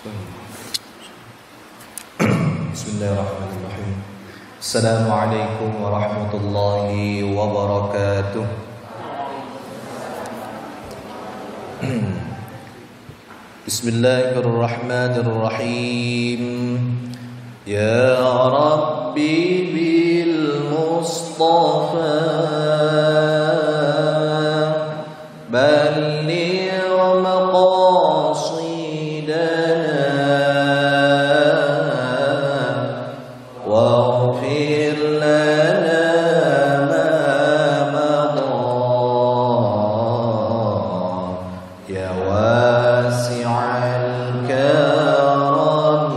Bismillahirrahmanirrahim. Assalamualaikum warahmatullahi wabarakatuh. Bismillahirrahmanirrahim. Ya Rabbi bil Mustafa balligh maqasidana واغفر لنا ما مضى يا واسع الكرم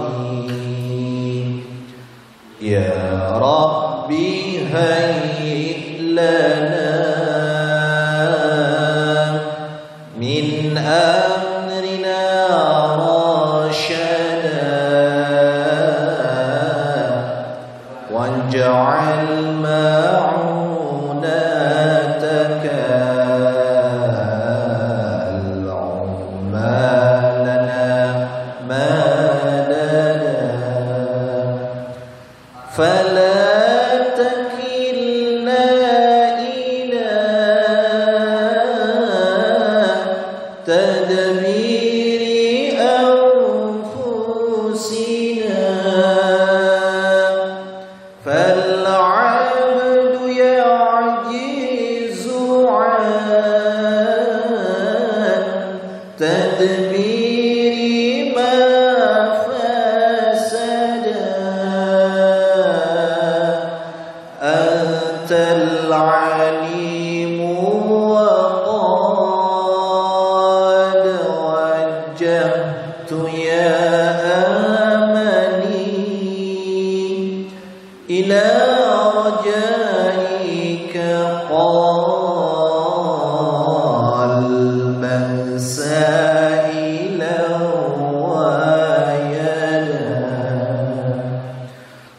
يا ربي هيئ لنا من أمرنا رشدا واجعل معونتك العظمى لنا مددا فلا تكلنا إلى تدبير أنفسنا فالعبد يعجز عن تدبير ما فسد أنت العليم وقد وجهت يا أملي إلى رجائك قلبا سائلا ويدا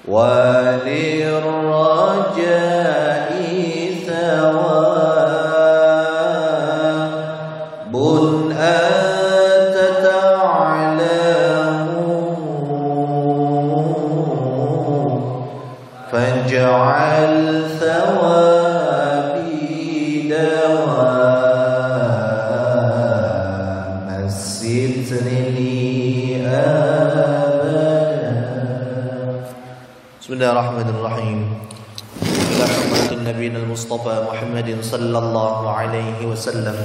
وللرجاء ثواب أنت تعلم فاجعل ثوابي دوام الستر لي أبدا. بسم الله الرحمن الرحيم. إلى حضرة النبي المصطفى محمد صلى الله عليه وسلم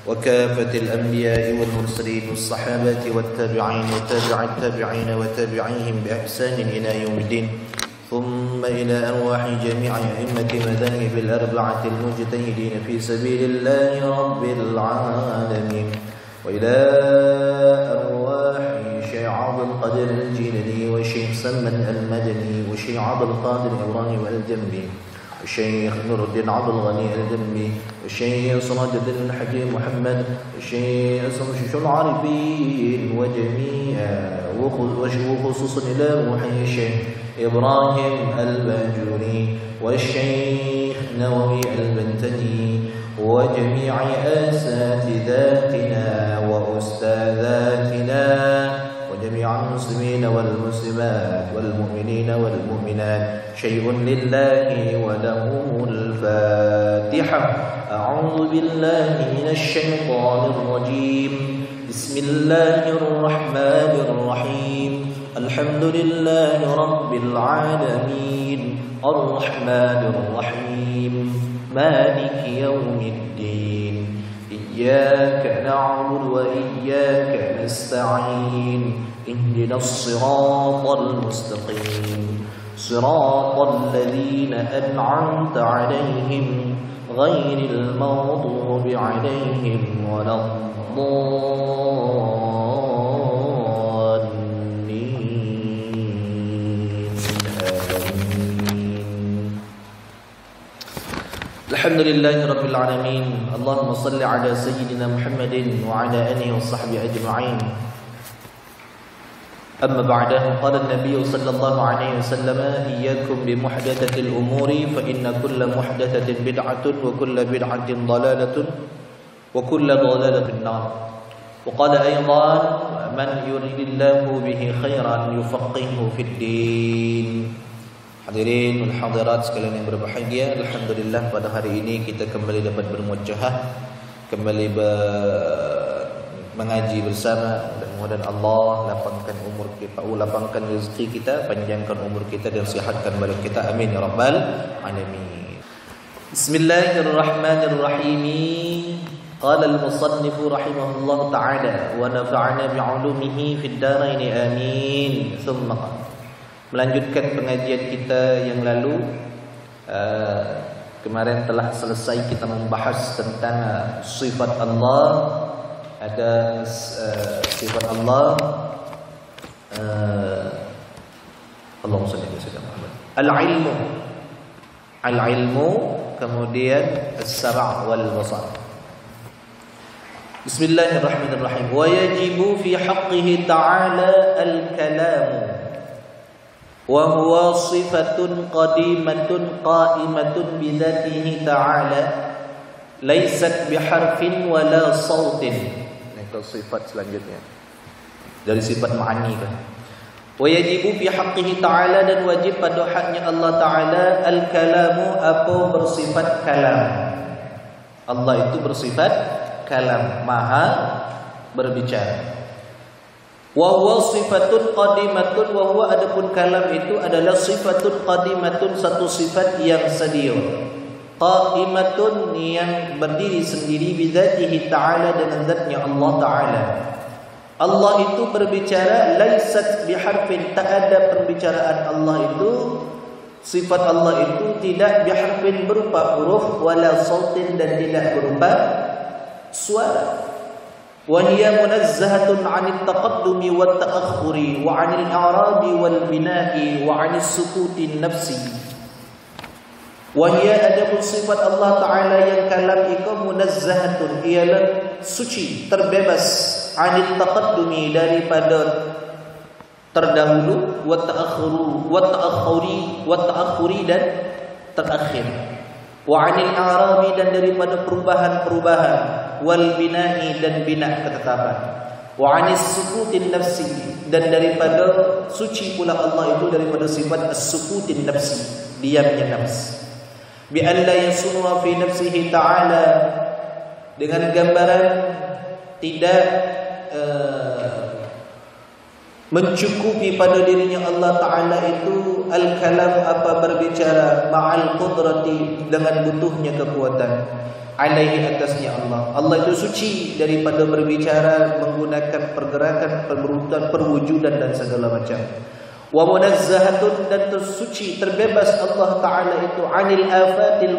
وكافة الأنبياء والمرسلين والصحابة والتابعين وتابع التابعين وتابعيهم بإحسان إلى يوم الدين ثم إلى أرواح جميع أئمة مذاهب الأربعة المجتهدين في سبيل الله رب العالمين وإلى أرواح شيخ عبد القادر الجيلاني والشيخ سلمان المدني والشيخ عبد القادر إبراهيم الجنبي والشيخ نور الدين عبد الغني الجنبي والشيخ سراج الدين الحكيم محمد والشيخ شمس العارفين وجميع وخصوصا إلى روح الشيخ إبراهيم الباجوري والشيخ نووي البنتني وجميع أساتذتنا وأستاذاتنا وجميع المسلمين والمسلمات والمؤمنين والمؤمنات شيء لله ولهم الفاتحة. أعوذ بالله من الشيطان الرجيم. بسم الله الرحمن الرحيم. الحمد لله رب العالمين الرحمن الرحيم مالك يوم الدين إياك نعبد وإياك نستعين اهدنا الصراط المستقيم صراط الذين أنعمت عليهم غير المغضوب عليهم ولا الحمد لله رب العالمين. اللهم صل على سيدنا محمد وعلى آله وصحبه أجمعين. أما بعد قال النبي صلى الله عليه وسلم إياكم بمحدثة الأمور فإن كل محدثة بدعة وكل بدعة ضلالة وكل ضلالة في النار. وقال أيضا من يريد الله به خيرا يفقهه في الدين. Hadirin wal hadirat sekalian yang berbahagia, alhamdulillah pada hari ini kita kembali dapat bermuajahah, kembali mengaji bersama. Mudah-mudahan Allah lapangkan umur kita, lapangkan rezeki kita, panjangkan umur kita dan sihatkan badan kita. Amin ya rabbal alamin. Bismillahirrahmanirrahim. Qala al-musannif rahimahullah ta'ala wa nafa'ana bi'ulumihi fid dharain amin. Thumma melanjutkan pengajian kita yang lalu. Kemarin telah selesai kita membahas tentang sifat Allah. Ada sifat Allah, Allahumma shalli ala sayyidina Muhammad. Al-ilmu, kemudian as-sam' wal basar. Bismillahirrahmanirrahim. Wa yajibu fi haqqihi ta'ala al-kalam. وهو صفة قديمة قائمة بذاته تعالى ليست بحرف ولا صوت. Itu sifat selanjutnya dari sifat ma'ani kan. Wa yajibu fi haqqihi ta'ala, dan wajib pada haknya Allah Ta'ala al-kalamu, apa bersifat kalam. Allah itu bersifat kalam, maha berbicara. Wa huwa sifatun qadimatun, wa huwa adapun kalam itu adalah sifatun qadimatun, satu sifat yang sedia, qaimatun yang berdiri sendiri, bidzatihi ta'ala, dengan zatnya Allah Ta'ala. Allah itu berbicara, laisat biharfin, tak ada perbicaraan Allah itu, sifat Allah itu tidak biharfin berupa huruf, wala sautin, dan tidak berupa suara. وهي منزهة عن التقدم والتأخر وعن الإعراب والبناء وعن السكوت النفسي. وهي adapun sifat Allah Ta'ala yang kalam itu munazzahatun, ialah suci, terbebas, anil taqaddumi, daripada terdahulu, wa ta'akhuri dan terakhir, wa anil a'rabi, dan daripada perubahan-perubahan, wal bina'i, dan bina ketetapan, wa anis sukutin nafsi, dan daripada suci pula Allah itu daripada sifat as-sukutin nafsi, diamnya nafs. Bi an la yasunwa fi nafsihi ta'ala, dengan gambaran tidak mencukupi pada dirinya Allah Ta'ala itu al-kalam, apa berbicara, ma'al qudrati, dengan butuhnya kekuatan, alaihi, atasnya Allah. Allah itu suci daripada berbicara, menggunakan pergerakan, perwujudan dan segala macam. Wa munazzahatun, dan tersuci, terbebas Allah Ta'ala itu anil afatil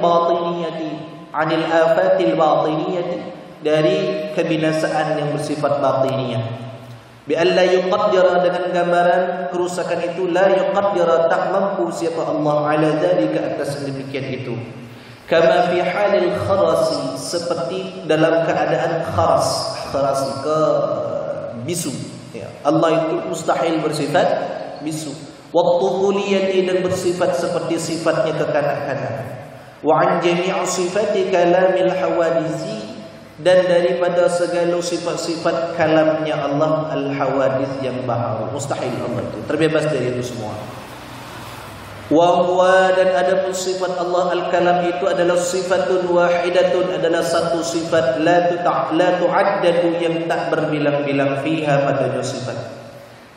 batiniyati, dari kebinasaan yang bersifat batiniyah. Bi alla yuqaddira, dengan gambaran kerusakan itu, la yuqaddira, tak mampu siapa Allah ala dzalika, atas demikian itu. Kama fi halil kharasi, seperti dalam keadaan kharas ke bisu ya. Allah itu mustahil bersifat bisu. Wa tuhuliyati, dan bersifat seperti sifatnya kekanak-kanak. Wa an jami'i sifati kalamil hawadisi, dan daripada segala sifat-sifat kalamnya Allah al-hawadith, yang baharu, mustahil Allah itu terbebas dari itu semua. Wa huwa, dan adapun sifat Allah al-kalam itu adalah sifatun wahidatun, adalah satu sifat, la tu'addadu, yang tak berbilang-bilang, fiha, padanya sifat.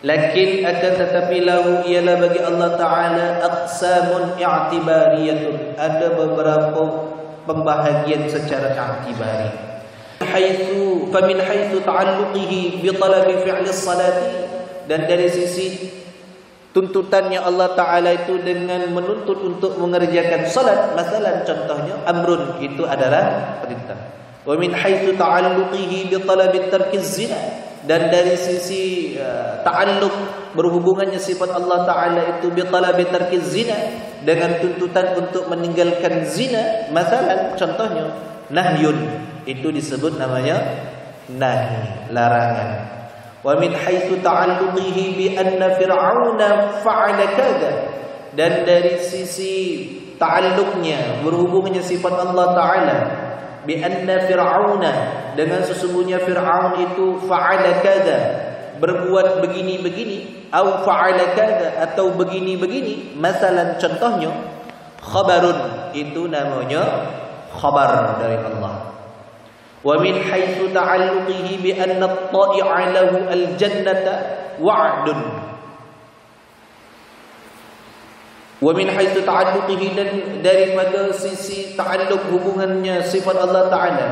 Lakin akan tetapi lahu, ialah bagi Allah Ta'ala aqsamun i'tibariyatun, ada beberapa pembahagian secara i'tibari. Famin haitsu ta'alluqihi bi talabi fi'li salati, dan dari sisi tuntutannya Allah Ta'ala itu dengan menuntut untuk mengerjakan salat, masalan contohnya amrun, itu adalah perintah. Wa min haitsu ta'alluqihi bi talabi tarkiz zina, dan dari sisi ta'alluq, berhubungannya sifat Allah Ta'ala itu bi talabi tarkiz zina, dengan tuntutan untuk meninggalkan zina, masalan contohnya nahyun, itu disebut namanya nahi, larangan. Wa min haitsu ta'alluqihi bi anna fir'auna fa'ala kadza, dan dari sisi ta'alluqnya, berhubungnya sifat Allah Ta'ala bi anna fir'auna, dengan sesungguhnya Fir'aun itu fa'ala kada, berbuat begini-begini, au fa'ala kada, atau begini-begini. Masalan, contohnya khabarun, itu namanya khabar dari Allah. Wa min haitsu ta'alluqihi bi anna at-ta'i'a lahu al-jannata wa'dun. Wa min haitsu ta'alluqihi, dan daripada sisi ta'alluq hubungannya sifat Allah Ta'ala,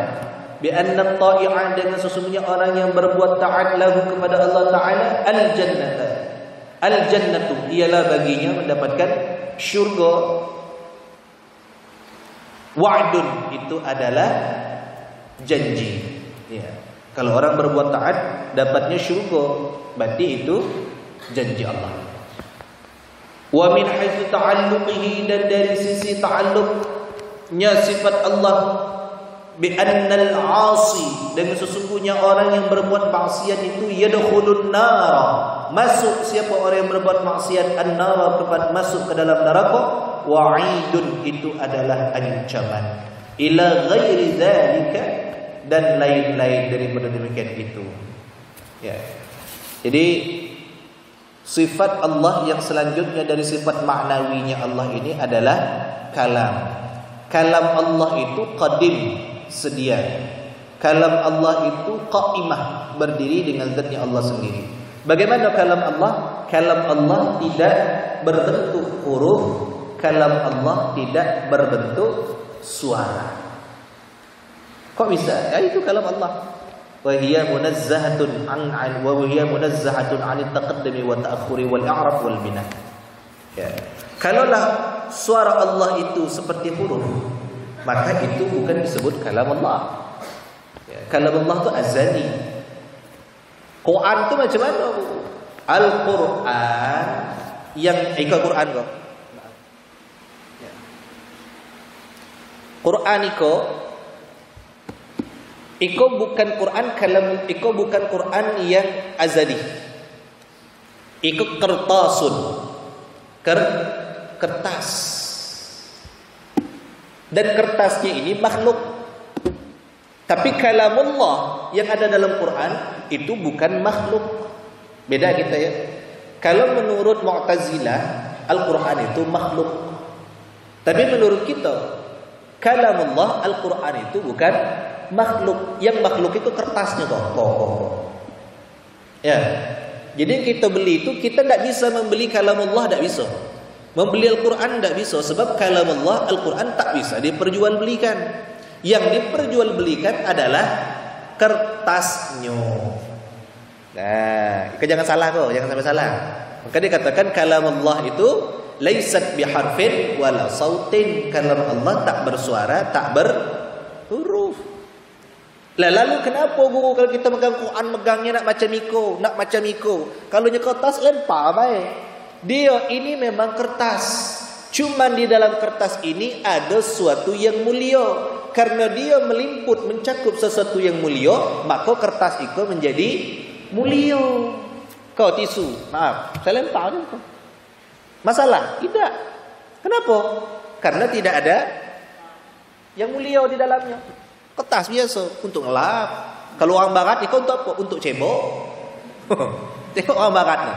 bi anna at-ta'i'a, dengan sesungguhnya orang yang berbuat taat lahu kepada Allah Ta'ala, al-jannata. Al-jannatu ialah baginya mendapatkan syurga. Wa'dun itu adalah janji. Ya. Kalau orang berbuat taat dapatnya syurga, berarti itu janji Allah. Wa min haitsu ta'alluqihi, dan dari sisi ta'alluqnya sifat Allah, bi annal 'asi, dengan sesungguhnya orang yang berbuat maksiat itu yadkhulun nar, masuk siapa orang yang berbuat maksiat an-nar, kepada masuk ke dalam neraka. Wa'idun, itu adalah ancaman. Ila ghairi dzalika, dan lain-lain daripada demikian itu. Ya. Jadi sifat Allah yang selanjutnya dari sifat maknawinya Allah ini adalah kalam. Kalam Allah itu qadim, sedia. Kalam Allah itu qaimah, berdiri dengan zatnya Allah sendiri. Bagaimana kalam Allah? Kalam Allah tidak berbentuk huruf, kalam Allah tidak berbentuk suara. Kok bisa? Ya, itu kalam Allah. Wa hiya munazzahatun an wa hiya munazzahatun 'anil taqaddumi wa ta'akhuri wal i'rab wal bina. Ya. Kalaulah suara Allah itu seperti huruf, maka itu bukan disebut kalam Allah. Ya, kalam Allah itu azali. Quran itu macam mana? Al-Quran yang ikut Quran kok. Ya. Quran Iko bukan Quran kalam, iko bukan Quran yang azali. Iko kertasun, kertas. Dan kertasnya ini makhluk. Tapi kalamullah yang ada dalam Quran itu bukan makhluk. Beda kita ya. Kalau menurut Mu'tazilah, Al-Quran itu makhluk. Tapi menurut kita, kalamullah, Al-Quran itu bukan makhluk. Yang makhluk itu kertasnya kok. Ya. Jadi kita beli itu, kita tidak bisa membeli kalamullah, tidak bisa. Membeli Al-Quran tidak bisa, sebab kalamullah, Al-Quran tak bisa diperjualbelikan. Yang diperjualbelikan adalah kertasnya. Nah, jangan salah kok, jangan sampai salah. Maka dikatakan kalamullah itu laisat biharfin wala sautin. Kalam Allah tak bersuara, tak berhuruf. Lalu kenapa guru kalau kita megang Quran, megangnya nak macam Iko? Kalau nya kertas lempar baik. Dia ini memang kertas. Cuman di dalam kertas ini ada sesuatu yang mulia. Karena dia melimput, mencakup sesuatu yang mulia, maka kertas itu menjadi mulia. Kau tisu, maaf, saya lempar je kau. Masalah? Tidak. Kenapa? Karena tidak ada yang mulia di dalamnya. Kertas biasa untuk ngelap. Kalau orang barat itu untuk apa? Untuk cebok. Tengok orang barat ni.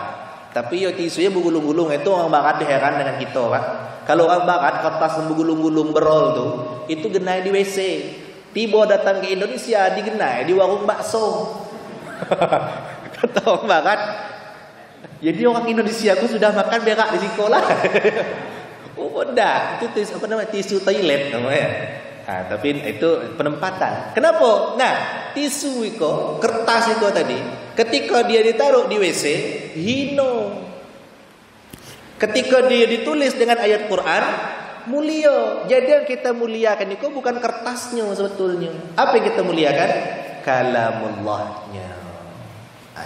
Tapi yo tisunya bergulung-gulung, itu orang barat heran dengan kita, Pak. Kalau orang barat kertas yang bergulung-gulung berol tu, itu genai di WC. Tiba datang ke Indonesia digenai di warung bakso. Kata orang barat, jadi orang Indonesia aku sudah makan berak di sekolah. Oh dah, itu tisu, apa namanya, tisu toilet namanya. Tapi itu penempatan. Kenapa? Nah, tisu itu, kertas itu tadi, ketika dia ditaruh di WC, hino. Ketika dia ditulis dengan ayat Quran, mulia. Jadi yang kita muliakan itu bukan kertasnya sebetulnya. Apa yang kita muliakan? Kalamullahnya.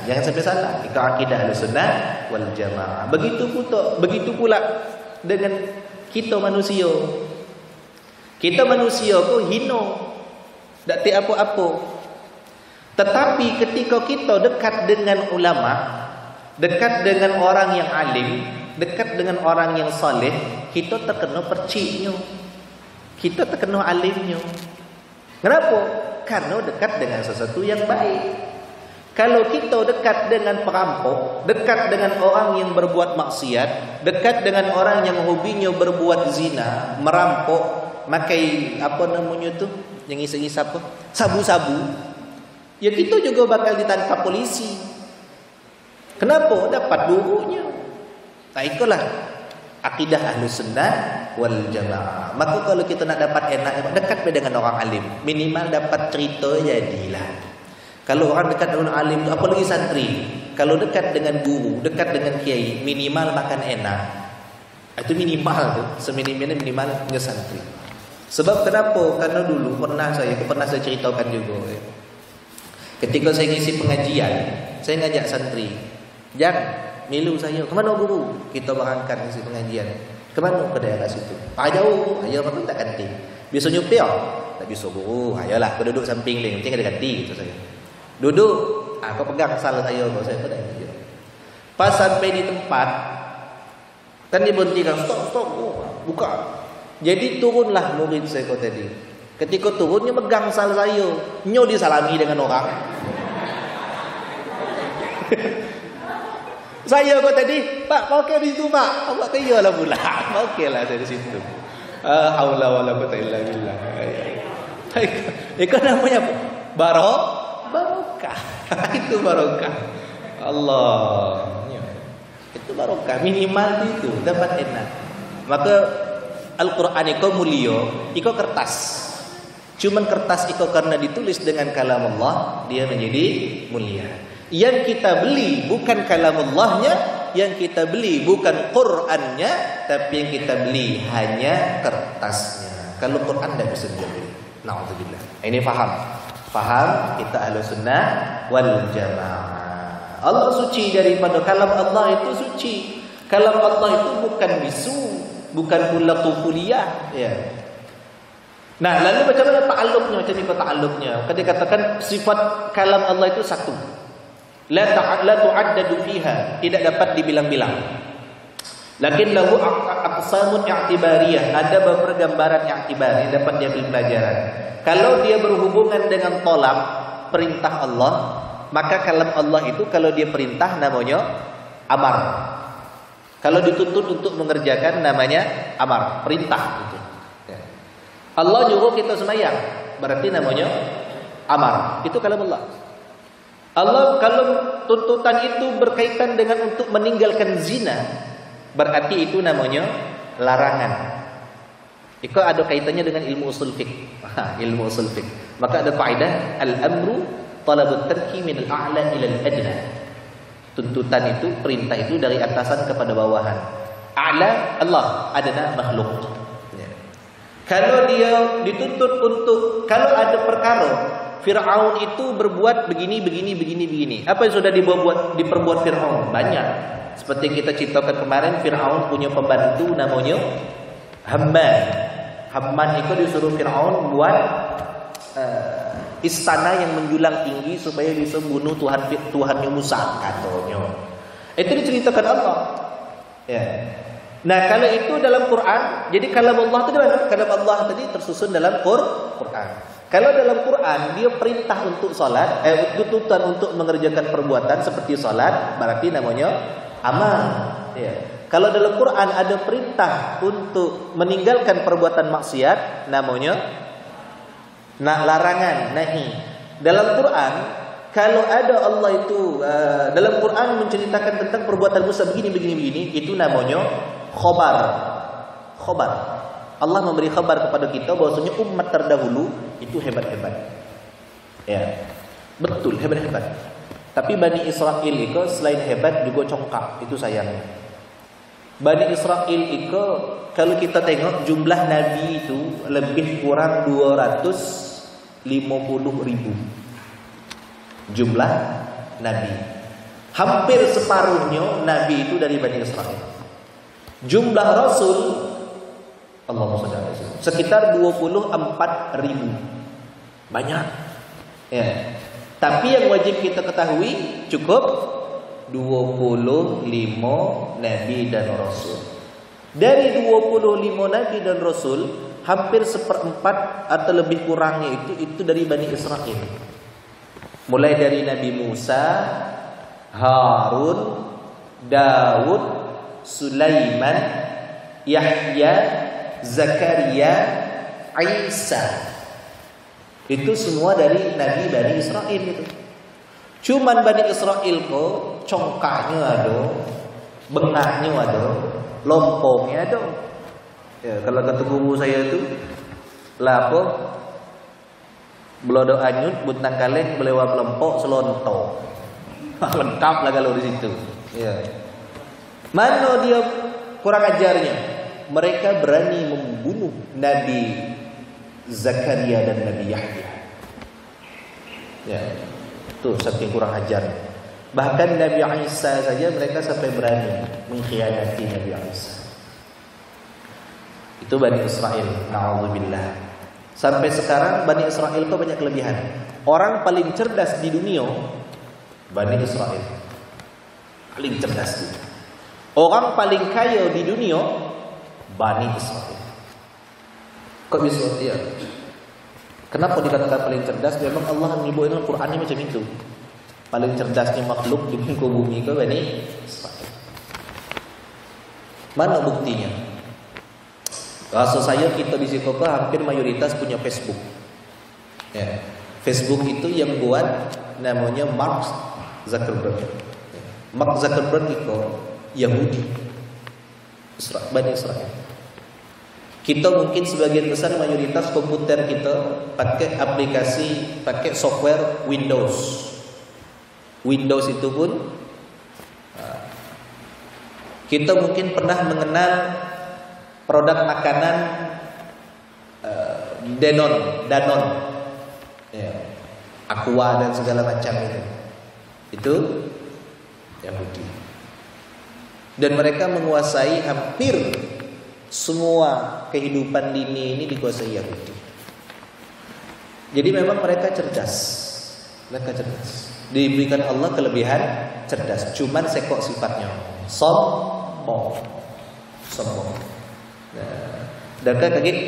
Jangan sampai salah. Itu akidah Ahlussunnah wal Jamaah. Begitu pula dengan kita manusia. Kita manusia kok hino, tak tahu apa-apa. Tetapi ketika kita dekat dengan ulama, dekat dengan orang yang alim, dekat dengan orang yang saleh, kita terkena perciknya, kita terkena alimnya. Kenapa? Karena dekat dengan sesuatu yang baik. Kalau kita dekat dengan perampok, dekat dengan orang yang berbuat maksiat, dekat dengan orang yang hobinya berbuat zina, merampok, makai apa namanya tu, yang ngisi-ngisi apa? Sabu-sabu. Ya kita juga bakal ditangkap polisi. Kenapa? Dapat burunya. Nah, itulah akidah Ahlus Sunnah wal Jamaah. Maka kalau kita nak dapat enak, dekat dengan orang alim, minimal dapat cerita jadilah. Kalau orang dekat dengan alim, apalagi santri, kalau dekat dengan guru, dekat dengan kiai, minimal makan enak. Itu minimal tu, seminimalnya minimal dengan santri. Sebab kenapa? Karena dulu pernah saya ceritakan juga. Ketika saya ngisi pengajian, saya ngajak santri, "Jang, milu saya, kemana guru?" Kita berangkat ngisi pengajian. Kemana? Ke daerah situ. Jauh, ayo aku tak ganti. Biasa nyupir, tak bisa guru. Ayolah, aku duduk samping dia, nanti ada ganti gitu saya. Duduk, aku pegang sal saya, saya pada dia. Pas sampai di tempat, kan dia berhentikan, stop, buka. Jadi turunlah murid saya kau tadi. Ketika turunnya megang sal saya, nyo disalami dengan orang. Saya kau tadi, "Pak, mau ke di situ, Pak." Awak kaya lah pula. Okey lah saya di situ. Haula wala quwwata illa billah. Itu namanya apa? Barokah. Itu barokah. Allah. Itu barokah. Minimal itu dapat enak. Maka Al-Quran itu mulia, itu kertas. Cuman kertas itu karena ditulis dengan kalam Allah, dia menjadi mulia. Yang kita beli bukan kalamullahnya, yang kita beli bukan Qur'annya, tapi yang kita beli hanya kertasnya. Kalau Qur'an tidak bisa dibeli. Na'udzubillah. Ini faham kita Ahlus Sunnah wal Jamaah. Allah suci daripada kalam Allah, itu suci. Kalam Allah itu bukan bisu, bukan pula kuliah, ya. Nah, lalu macam mana ta'alluqnya? Macam ni ta'alluqnya. Kalau dikatakan sifat kalam Allah itu satu. La tu'addadu fiha, tidak dapat dibilang-bilang. Lakin lahu aqsamun i'tibariyah, ada beberapa gambaran i'tibar yang dapat diambil pelajaran. Kalau dia berhubungan dengan talab, perintah Allah, maka kalam Allah itu kalau dia perintah namanya amar. Kalau dituntut untuk mengerjakan namanya amar, perintah itu. Allah nyuruh kita sembahyang, berarti namanya amar. Itu kalam Allah. Allah kalau tuntutan itu berkaitan dengan untuk meninggalkan zina, berarti itu namanya larangan. Itu ada kaitannya dengan ilmu usul fiqh. Ilmu usul fiqh. Maka ada kaidah al-amru talabut tarki min al-a'la ila al-adna. Tuntutan itu, perintah itu dari atasan kepada bawahan. A'la Allah, adna makhluk. Ya. Kalau dia dituntut untuk, kalau ada perkara Fir'aun itu berbuat begini. Apa yang sudah diperbuat Fir'aun? Banyak. Seperti kita ceritakan kemarin, Fir'aun punya pembantu namanya Hamman. Hamman itu disuruh Fir'aun buat istana yang menjulang tinggi supaya bisa bunuh Tuhannya Musa, katanya. Itu diceritakan Allah. Ya. Nah, kalau itu dalam Quran, jadi kalam Allah itu mana? Kalam Allah tadi tersusun dalam Quran. Kalau dalam Quran dia perintah untuk salat, tuntutan untuk mengerjakan perbuatan seperti salat, berarti namanya amal. Ya. Kalau dalam Quran ada perintah untuk meninggalkan perbuatan maksiat, namanya larangan, nahi. Dalam Quran, kalau ada Allah itu dalam Quran menceritakan tentang perbuatan Musa begini, itu namanya khobar. Allah memberi khabar kepada kita bahwasanya umat terdahulu itu hebat-hebat. Ya. Betul, hebat-hebat. Tapi Bani Israel itu selain hebat juga congkak, itu sayangnya. Bani Israel itu kalau kita tengok jumlah nabi itu lebih kurang 250.000 jumlah nabi. Hampir separuhnya nabi itu dari Bani Israel. Jumlah rasul Allahumma shalli alaihi wasallam sekitar 24.000. Banyak. Ya. Tapi yang wajib kita ketahui cukup 25 nabi dan rasul. Dari 25 nabi dan rasul, hampir 1/4 atau lebih kurangnya itu dari Bani Israel. Mulai dari Nabi Musa, Harun, Daud, Sulaiman, Yahya, Zakaria, Isa. Itu semua dari Nabi Bani Israel itu. Cuman Bani Israel kok congkaknya ada, bengaknya ada, lompongnya ada. Ya, kalau kata guru saya tu lapo belodo anyut buntang kaleng belewa pelempok selonto. Lengkap lah kalau di situ. Ya. Mana dia kurang ajarnya? Mereka berani membunuh Nabi Zakaria dan Nabi Yahya. Ya. Tuh saking kurang ajarnya. Bahkan Nabi Isa saja mereka sampai berani mengkhianati Nabi Isa. Itu Bani Israel. Na'udzubillah. Sampai sekarang Bani Israel itu banyak kelebihan. Orang paling cerdas di dunia Bani Israel. Paling cerdas itu. Orang paling kaya di dunia Bani Israel. Kok bisa? Ya. Kenapa dikatakan paling cerdas? Memang Allah menyebut dalam Qurannya macam itu. Paling cerdasnya makhluk di muka bumi ke Bani Israel. Mana buktinya? Rasa saya kita di Sikoka hampir mayoritas punya Facebook. Ya. Facebook itu yang buat namanya Mark Zuckerberg. Mark Zuckerberg itu Yahudi, Bani Israel. Kita mungkin sebagian besar mayoritas komputer kita pakai aplikasi, pakai software Windows. Windows itu pun kita mungkin pernah mengenal produk makanan Danone, ya, Aqua dan segala macam itu Yahudi. Dan mereka menguasai hampir semua kehidupan dunia ini dikuasai Yahudi. Jadi memang mereka cerdas. Mereka cerdas. Diberikan Allah kelebihan cerdas. Cuman sekok sifatnya sombong. Dan kaget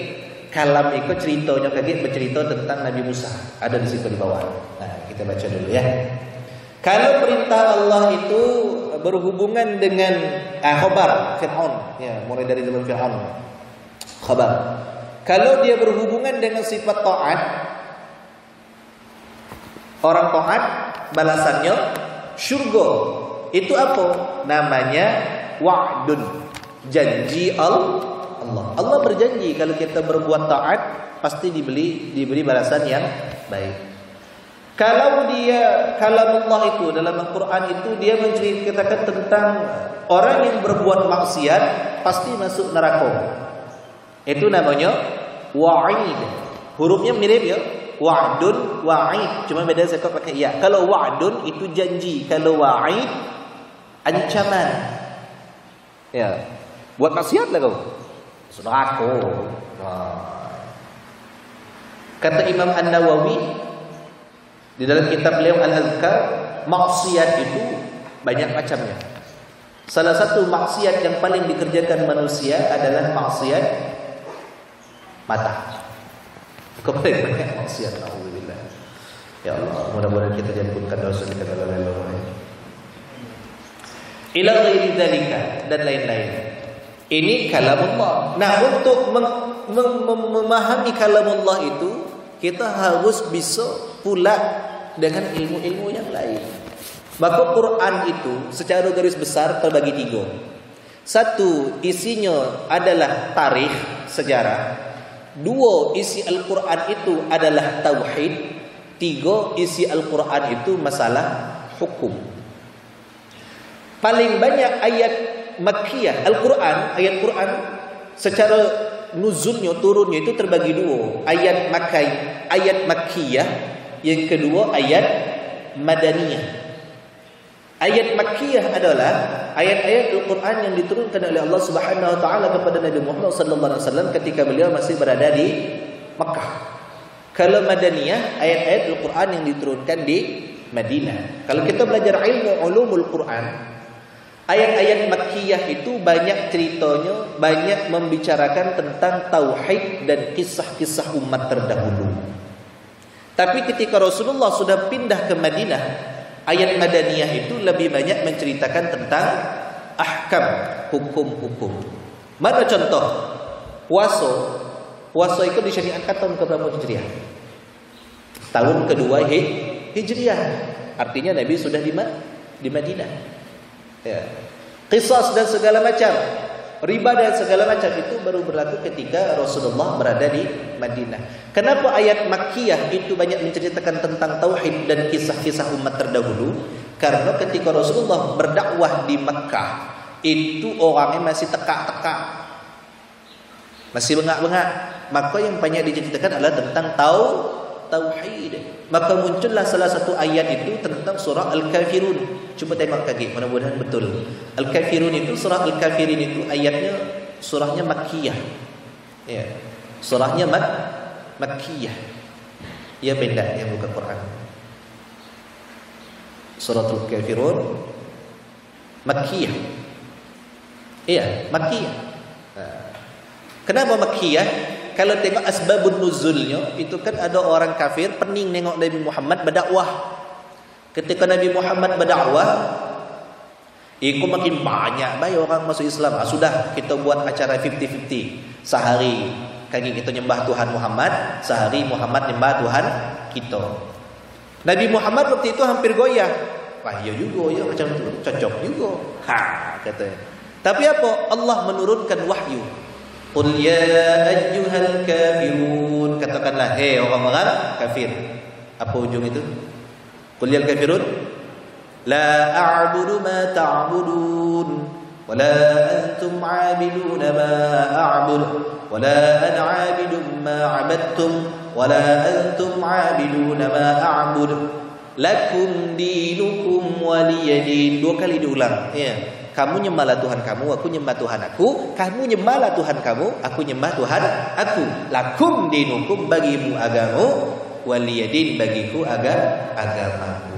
kalam itu ceritanya kaget bercerita tentang Nabi Musa. Ada di situ di bawah. Nah, kita baca dulu ya. Kalau perintah Allah itu berhubungan dengan khabar Fir'aun, ya, mulai dari zaman Fir'aun. Khabar. Kalau dia berhubungan dengan sifat taat, orang taat balasannya syurga. Itu apa? Namanya wa'dun. Janji Allah. Allah berjanji kalau kita berbuat taat pasti diberi balasan yang baik. Kalau dia kalamullah itu dalam Al-Quran itu dia menceritakan tentang orang yang berbuat maksiat pasti masuk neraka. Itu namanya wa'id. Hurufnya mirip ya. Wa'dun, wa'id. Cuma beda saya pakai ya. Kalau wa'dun itu janji, kalau wa'id ancaman. Ya. Buat maksiat lah kau. Neraka. Kata Imam An-Nawawi di dalam kitab beliau Al-Azkar, maksiat itu banyak macamnya. Salah satu maksiat yang paling dikerjakan manusia adalah maksiat mata. Kepada banyak maksiat, alhamdulillah. Ya Allah, mudah-mudahan kita diampunkan dosa kita dalam Allah. Ila ghairi dzalika dan lain-lain. Ini kalamullah. Nah, untuk memahami kalamullah itu kita harus bisa pula dengan ilmu-ilmu yang lain. Maka Quran itu secara garis besar terbagi 3. Satu, isinya adalah tarikh, sejarah. 2, isi Al-Quran itu adalah tauhid. 3, isi Al-Quran itu masalah hukum. Paling banyak ayat Makkiyah Al-Quran, ayat Quran secara nuzulnya, turunnya itu terbagi 2. Ayat Makkiyah, yang kedua ayat Madaniyah. Ayat Makkiyah adalah ayat-ayat Al-Quran yang diturunkan oleh Allah Subhanahu wa taala kepada Nabi Muhammad sallallahu alaihi wasallam ketika beliau masih berada di Makkah. Kalau Madaniyah, ayat-ayat Al-Quran yang diturunkan di Madinah. Kalau kita belajar ilmu ulumul Quran, Ayat-ayat Makkiyah itu banyak ceritanya, banyak membicarakan tentang tauhid dan kisah-kisah umat terdahulu. Tapi ketika Rasulullah sudah pindah ke Madinah, ayat Madaniyah itu lebih banyak menceritakan tentang ahkam, hukum-hukum. Mana contoh? Puasa. Puasa itu disyariatkan tahun ke-berapa Hijriah? Tahun kedua Hijriah. Artinya Nabi sudah di Madinah. Ya. Qisas dan segala macam, riba dan segala macam itu baru berlaku ketika Rasulullah berada di Madinah. Kenapa ayat Makkiyah itu banyak menceritakan tentang tauhid dan kisah-kisah umat terdahulu? Karena ketika Rasulullah berdakwah di Mekkah, itu orangnya masih tekak-tekak, masih bengak-bengak. Maka yang banyak diceritakan adalah tentang tauhid. Maka muncullah salah satu ayat itu tentang surah Al-Kafirun. Cuba tengok kaki, mudah-mudahan betul. Al-Kafirun itu, surah Al-Kafirin itu ayatnya, surahnya Makkiyah. Ya, surahnya Makkiyah. Ya benda yang buka Quran. Surah Al-Kafirun Makkiyah. Iya, Makkiyah. Kenapa Makkiyah? Kalau tengok asbabun nuzulnya, itu kan ada orang kafir pening nengok Nabi Muhammad berdakwah. Ketika Nabi Muhammad berdakwah, itu makin banyak baik orang masuk Islam. Sudah, kita buat acara 50-50. Sehari kaki kita nyembah Tuhan Muhammad, sehari Muhammad nyembah Tuhan kita. Nabi Muhammad waktu itu hampir goyah. Wah, ya juga, ya macam itu, cocok juga. Katanya. Tapi apa? Allah menurunkan wahyu. Qul ya ayyuhal kafirun, katakanlah hei orang-orang kafir. Apa ujung itu? Qul ya kafirun la a'budu ma ta'budun wa la antum 'abiduna ma a'budu wa la ana 'abidun ma 'abadtum wa la antum 'abiduna ma a'budu lakum dinukum waliyadin. Dua kali diulang, ya. Kamu nyembahlah Tuhan kamu, aku nyembah Tuhan aku. Kamu nyembahlah Tuhan kamu, aku nyembah Tuhan aku. Lakum dinukum, bagimu agamamu, waliyadin, bagiku agamaku.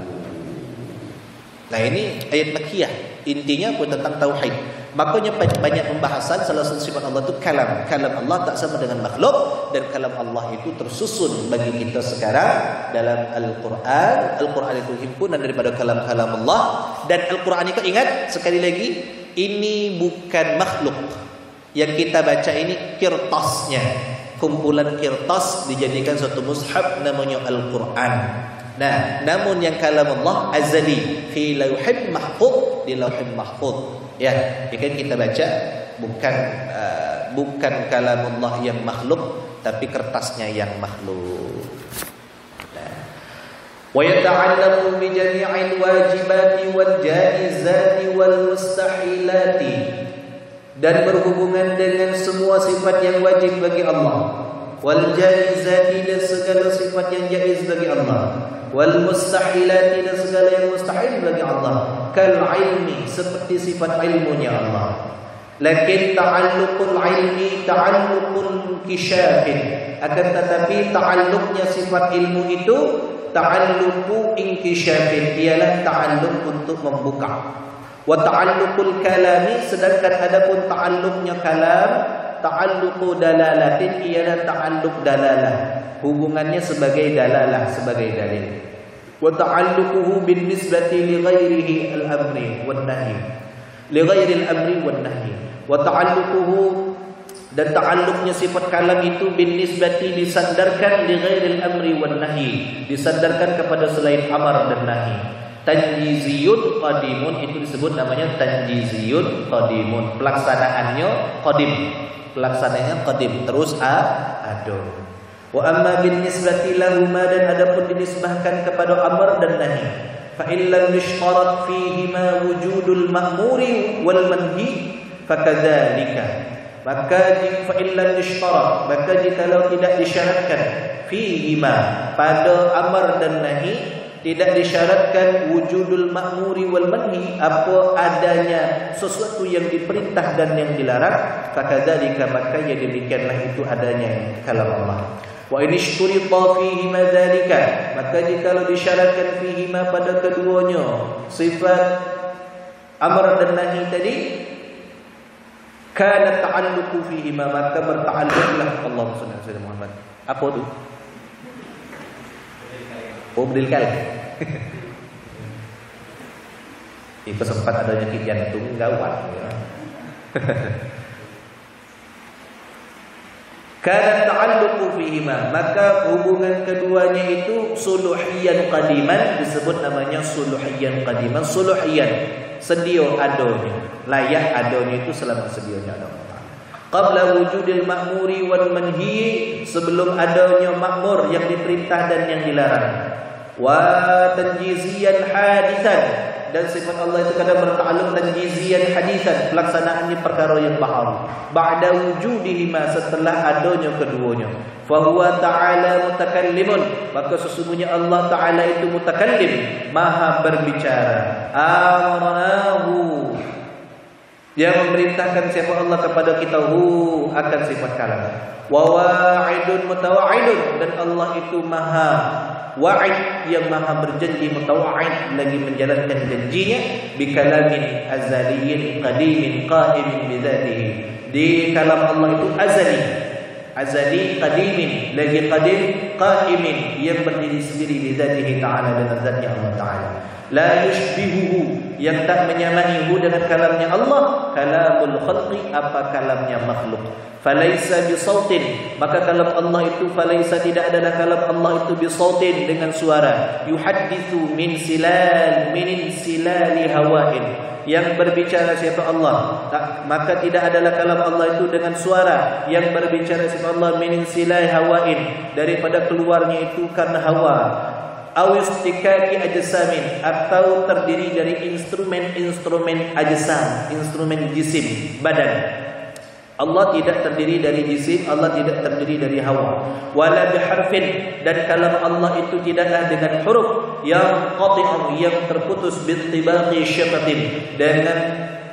Nah, ini ayat Makkiyah. Intinya pun tentang tauhid. Makanya banyak pembahasan. Salah satu sifat Allah itu kalam. Kalam Allah tak sama dengan makhluk, dan kalam Allah itu tersusun bagi kita sekarang dalam Al-Quran. Al-Quran itu himpunan daripada kalam-kalam Allah. Dan Al-Quran itu, ingat sekali lagi, ini bukan makhluk. Yang kita baca ini kirtasnya, kumpulan kirtas dijadikan satu mushaf namanya Al-Quran. Nah, namun yang kalam Allah azali fi lauhin mahfuz, di lauhin mahfuz. Ya, kan kita baca bukan kalam Allah yang makhluk, tapi kertasnya yang makhluk. Wa yata'allamu bi jami'il wajibati wal jaizati wal mustahilati, dan berhubungan dengan semua sifat yang wajib bagi Allah, wal jaizati, dan segala sifat yang jaiz bagi Allah, wal mustahilati, dan segala yang mustahil bagi Allah, kal ilmi, seperti sifat ilmunya Allah. Lakin ta'alluqul ilmi ta'alluqul kishafin, akan tetapi ta'alluqnya sifat ilmu itu ta'alluqu inkishafin, ialah ta'alluq untuk membuka. Wa ta'alluqul kalami, sedangkan adapun ta'alluqnya kalam, ta'alluqu dalalatin, ialah ta'alluq dalalah, hubungannya sebagai dalalah, sebagai dalil. Wa ta'alluquhu bin nisbati li ghairihi al-amri wan nahi, li ghairi al-amri wan nahi. Wa ta'alluquhu, dan ta'alluqnya sifat kalam itu bin nisbati, disandarkan li ghairi al-amri wan nahi, disandarkan kepada selain amar dan nahi. Tanjiziyun qadimun, itu disebut namanya tanjiziyun qadimun, pelaksanaannya qadim, pelaksanaannya qadim, terus ada. Wa amma bin nisbati lahuma, dan adapun dinisbahkan kepada amr dan nahi, fa in lam yushtarat fihi ma wujudul ma'muri wal manhi fakadzalika, maka fa in lam yushtarat, maka jikalau tidak disyaratkan fihi ma, pada amr dan nahi tidak disyaratkan wujudul ma'muri wal manhi, apa adanya sesuatu yang diperintah dan yang dilarang, fakadzalika, maka ya demikianlah itu adanya kalam Allah. Wa in ishturita fihi ma dzalika, maka jikalau disyaratkan fihi ma, pada keduanya sifat amar dan nahi tadi, kana ta'alluqu fihi maka berta'alluqlah Allahumma shalli ala Muhammad. Apa tu? Bedil kalam. Itu sempat ada nyakit jantung gawat ya. Kana ta'alluqu fihima, maka hubungan keduanya itu suluhiyan qadiman, disebut namanya suluhiyan qadiman. Suluhiyan sedia adanya, layak adanya itu selama sedianya ada. Qabla wujudil ma'muri wal manhi, sebelum adanya makmur yang diperintah dan yang dilarang. Wa tanjiziyan hadithan, dan sifat Allah itu kadang berta'alluq tanjiziyan hadithan, pelaksanaannya perkara yang baharu. Ba'da wujudihima, setelah adanya keduanya. Fahuwa ta'ala mutakallimun, maka sesungguhnya Allah Ta'ala itu mutakallim, maha berbicara. Amranahu, yang memerintahkan siapa Allah kepada kita akan sifat kalam. Wa wa'idun mutawa'idun, dan Allah itu maha wa'id, yang maha berjanji, mutawa'id, lagi menjalankan janjinya, bikalamin azaliyin qadimin qa'imin bidzatihi, di kalam Allah itu azali, azali qadimin, lagi qadim qa'imin, yang berdiri sendiri bidzatihi ta'ala, dengan zatnya Allah Ta'ala. La yushbihuhu, yang tak menyamai dengan kalamnya Allah, kalamul khalqi, apa kalamnya makhluk. Falaisa bisautin, maka kalam Allah itu falaisa, tidak adalah kalam Allah itu bisautin, dengan suara. Yuhadditsu min silali hawain, yang berbicara siapa Allah, maka tidak adalah kalam Allah itu dengan suara. Yang berbicara siapa Allah min silali hawain, daripada keluarnya itu karena hawa. Awistikaki ajsamin, atau terdiri dari instrumen-instrumen ajsam, instrumen jisim, badan. Allah tidak terdiri dari jisim, Allah tidak terdiri dari hawa. Wala biharfin, dan kalam Allah itu tidaklah dengan huruf yang qati'un, yang terputus, bittibaqi syatatin, dengan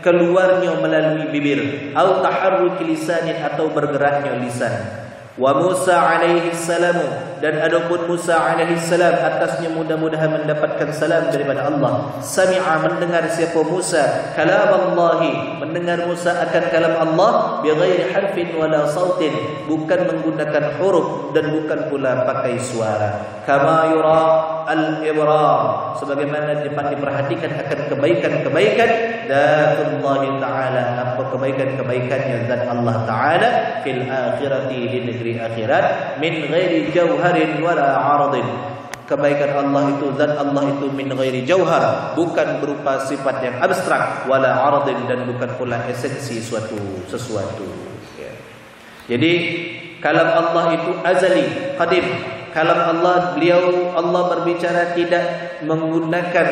keluarnya melalui bibir, atau taharruk lisanin, atau bergeraknya lisan. Wa Musa alaihi salam, dan adapun Musa alaihi salam, atasnya mudah-mudahan mendapatkan salam daripada Allah. Sami'a, mendengar siapa Musa kalam Allahi, mendengar Musa akan kalam Allah, bighairi harfin wala sautin, bukan menggunakan huruf dan bukan pula pakai suara. Kama yura al-ibrar, sebagaimana dapat diperhatikan akan kebaikan-kebaikan Datullahi Ta'ala, apa kebaikan-kebaikannya zat Allah Ta'ala, fil akhirati, di negeri akhirat, min ghairi jauharin wala aradin. Kebaikan Allah itu, zat Allah itu min ghairi jauhar, bukan berupa sifat yang abstrak, wala aradin, dan bukan pula esensi sesuatu ya. Jadi kalam Allah itu azali, qadim. Kalam Allah, beliau Allah berbicara tidak menggunakan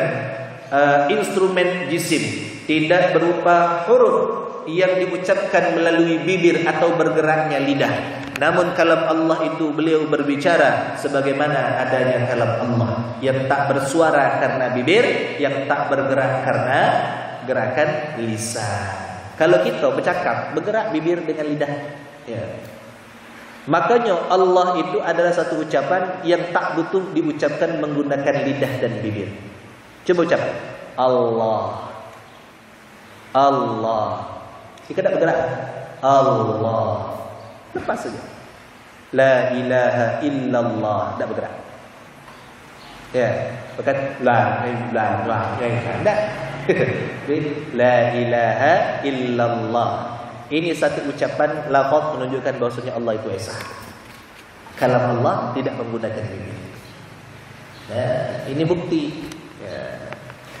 instrumen jisim, tidak berupa huruf yang diucapkan melalui bibir atau bergeraknya lidah. Namun kalam Allah itu beliau berbicara sebagaimana adanya kalam Allah, yang tak bersuara karena bibir, yang tak bergerak karena gerakan lisan. Kalau kita bercakap, bergerak bibir dengan lidah ya. Makanya Allah itu adalah satu ucapan yang tak butuh diucapkan menggunakan lidah dan bibir. Coba ucap Allah, Allah. Kita tak bergerak. Allah. Lepas saja. La ilaha illallah, tak bergerak. Ya, bukan la ilaha illallah. La ilaha illallah. Ini satu ucapan lafaz menunjukkan bahwasanya Allah itu esa. Kalam Allah tidak menggunakan bibir. Nah, ini bukti. Ya.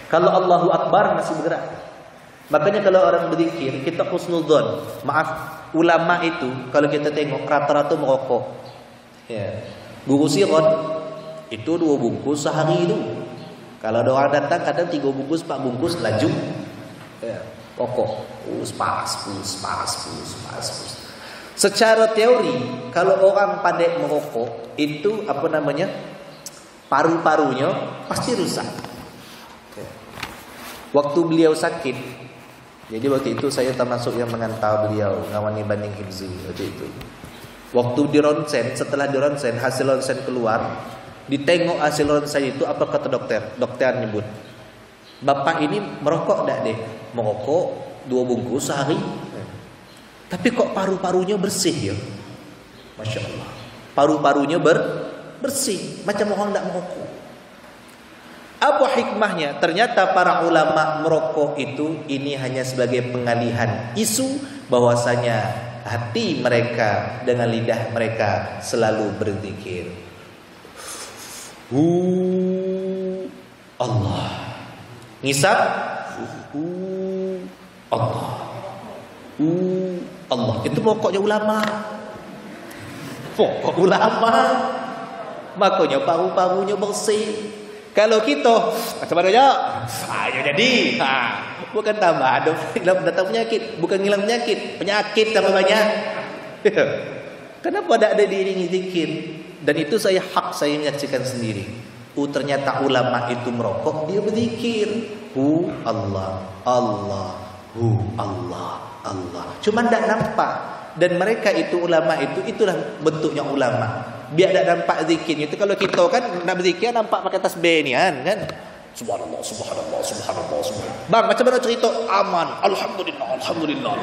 Kalau Allahu Akbar masih bergerak. Makanya kalau orang berzikir, kita husnudzon. Maaf, ulama itu kalau kita tengok rata-rata merokok. Ya. Guru sirat itu 2 bungkus sehari itu. Kalau ada orang datang kadang 3 bungkus, 4 bungkus laju. Ya, rokok. Pas. Secara teori, kalau orang pandai merokok, itu apa namanya? Paru-parunya pasti rusak. Ya. Waktu beliau sakit, jadi waktu itu saya termasuk yang mengantar beliau ngawani banding hifzi waktu itu. Waktu di ronsen, setelah di ronsen, hasil ronsen keluar, ditengok hasil ronsen itu, apa kata dokter? Dokter nyebut, bapak ini merokok tak deh? Merokok 2 bungkus sehari. Tapi kok paru-parunya bersih ya? Masya Allah. Paru-parunya bersih. Macam orang tak merokok. Apa hikmahnya? Ternyata para ulama merokok itu ini hanya sebagai pengalihan isu bahwasanya hati mereka dengan lidah mereka selalu berzikir. Allah. Ngisap. Allah. Allah. Itu pokoknya ulama. Pokok ulama. Makanya paru-parunya bersih. Kalau kita macam mana ya? Ayo jadi. Bukan tambah ada datang penyakit, bukan hilang penyakit tambah banyak. Kenapa tak ada diiringi zikir? Dan itu saya menyaksikan sendiri. Ternyata ulama itu merokok, dia berzikir. Allah, Allah, Allah, Allah. Cuma tak nampak. Dan mereka itu ulama itulah bentuknya ulama. Biar tak nampak zikirnya. Itu kalau kita kan nak berzikir nampak pakai tasbih ni kan. Subhanallah, subhanallah, subhanallah, subhanallah. Bang, macam mana cerita? Aman. Alhamdulillah, alhamdulillah.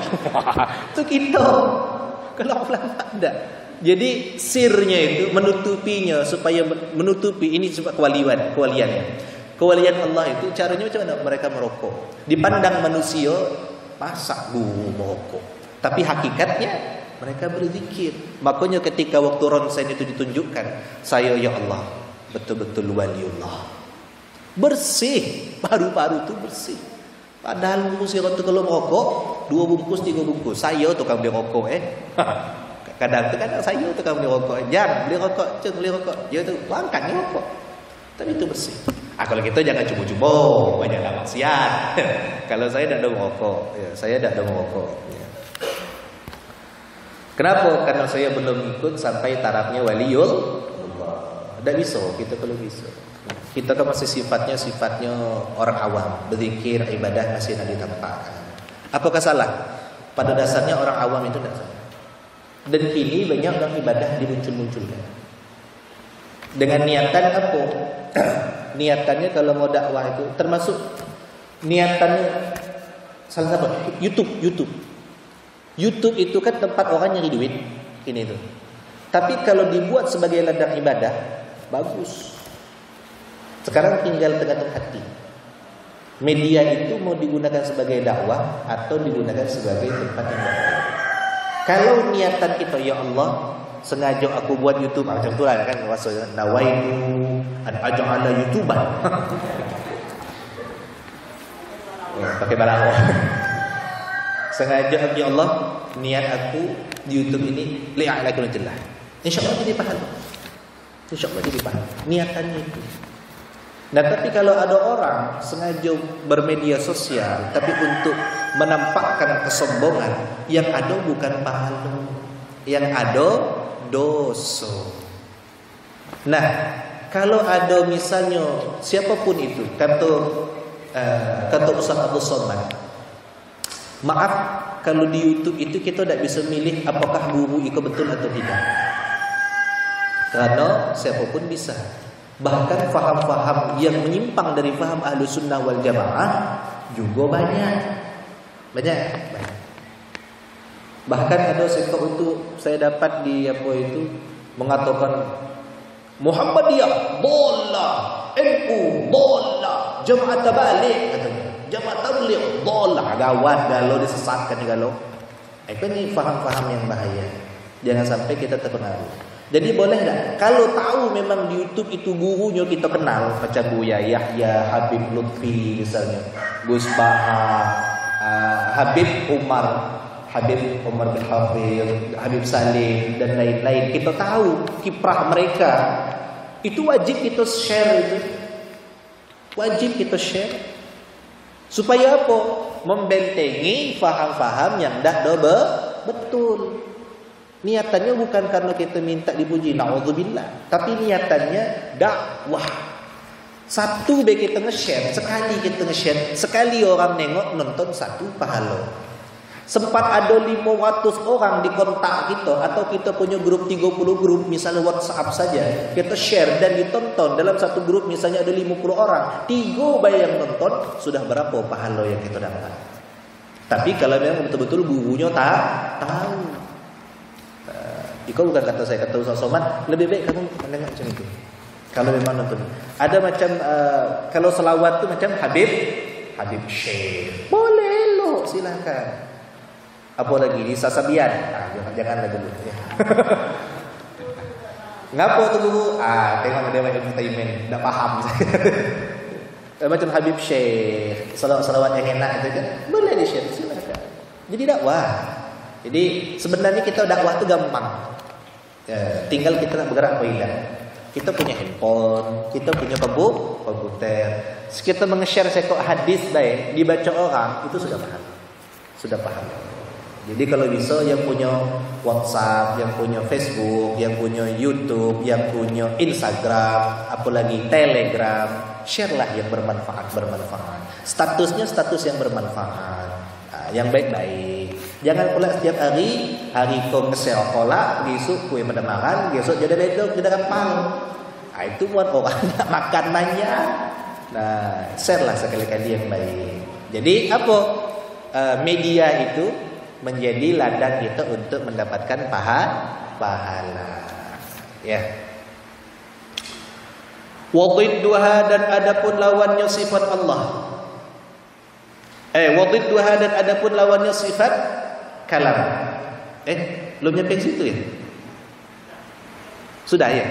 Itu kita. Kalau ulama tak. Jadi sirnya itu menutupinya supaya menutupi ini sebab kewaliannya. Kewalian Allah itu caranya macam mana? Mereka merokok. Dipandang manusia masak guru merokok. Tapi hakikatnya mereka berzikir. Makanya ketika waktu ronsen itu ditunjukkan, saya ya Allah betul-betul waliullah. Bersih, paru-paru itu bersih. Padahal bungkus itu kalau merokok 2 bungkus 3 bungkus. Saya tukang beli rokok kadang-kadang saya tukang beli rokok. Jangan beli rokok, beli rokok. Dia tu angkatnya rokok. Tapi itu bersih. Kalau kita jangan cuba-cuba, banyaklah maksiat. Kalau saya tak ada merokok, saya tak ada merokok. Kenapa? Karena saya belum ikut sampai tarafnya waliul Allah. Tak bisa, kita belum bisa. Kita kan masih sifatnya orang awam, berzikir, ibadah masih nak ditampakkan. Apakah salah? Pada dasarnya orang awam itu tidak salah. Dan kini banyak orang ibadah dimuncul-munculkan. Dengan niatan apa? Niatannya kalau mau dakwah itu termasuk niatannya salah satu YouTube itu kan tempat orang nyari duit ini itu. Tapi kalau dibuat sebagai ladang ibadah bagus. Sekarang tinggal tergantung hati. Media itu mau digunakan sebagai dakwah atau digunakan sebagai tempat ibadah. Kalau niatan kita ya Allah sengaja aku buat YouTube macam itulah kan maksudnya nawaitu an aj'ala YouTuber. Pakai barang sengaja ya Allah niat aku di YouTube ini li'ala kunatillah. Insyaallah jadi pahala. Insyaallah jadi pahala. Niatannya itu. Nah, tapi kalau ada orang sengaja bermedia sosial tapi untuk menampakkan kesombongan, yang ada bukan pahala, yang ada dosa. Nah, kalau ada misalnya siapapun itu, kata Ustaz Abdul Somad, maaf kalau di YouTube itu kita tidak bisa milih apakah guru itu betul atau tidak. Karena siapapun bisa. Bahkan faham-faham yang menyimpang dari faham ahlu sunnah wal jamaah juga banyak. Bahkan ada sektor itu saya dapat di apa itu mengatakan Muhammadiyah bola, NU bola, Jamaah Tabligh katanya. Jamaah Tabligh bola, gawat kalau disesatkan kalau. Ini faham-faham yang bahaya. Jangan sampai kita terpengaruh. Jadi boleh tak? Kalau tahu memang di YouTube itu gurunya kita kenal, macam Buya Yahya, Habib Lutfi misalnya, Gus Baha, Habib Umar bin Hafidh, Habib Salim dan lain-lain. Kita tahu kiprah mereka. Itu wajib kita share itu. Wajib kita share. Supaya apa? Membentengi faham-faham yang dah betul. Niatannya bukan karena kita minta dipuji, na'udzubillah, tapi niatannya dakwah. Satu baik kita nge-share, sekali kita nge-share, sekali orang nengok nonton satu pahala. Sempat ada 500 orang di kontak kita, atau kita punya grup 30 grup misalnya WhatsApp saja, kita share dan ditonton dalam satu grup misalnya ada 50 orang, 3 bayang nonton, sudah berapa pahala yang kita dapat. Tapi kalau memang betul-betul gurunya tak tahu, itu bukan kata saya, kata Ustaz Somad, lebih baik kamu mendengar macam itu. Kalau memang nonton, ada macam kalau selawat tu macam Habib Syekh, boleh loh, silakan. Apa lagi di Sasabian? Janganlah dulu. Ya. Ngapa tu guru? Tengok dia macam entertainment, tak faham saya. Macam Habib Syekh, salawat yang enak itu kan, boleh di-share, silakan. Jadi dakwah. Jadi sebenarnya kita dakwah tu gampang. Tinggal kita nak bergerak apa tidak. Kita punya handphone, kita punya komputer. Kita meng-share sekok hadis baik, dibaca orang, itu sudah paham. Sudah paham. Jadi kalau bisa yang punya WhatsApp, yang punya Facebook, yang punya YouTube, yang punya Instagram, apalagi Telegram, share lah yang bermanfaat. Statusnya status yang bermanfaat, yang baik-baik. Jangan pula setiap hari kau nge-share kolak, besok kue medemaran, besok jadi bedok, jadi kapal. Itu buat orang nak makan banyak. Nah, share lah sekali-kali yang baik. Jadi apa? Media itu menjadi ladang kita untuk mendapatkan pahala. Ya. Wa dhidduha, dan adapun lawannya sifat Allah. Wa dhidduha, dan adapun lawannya sifat kalam. Belum nyampe situ ya? Sudah ya?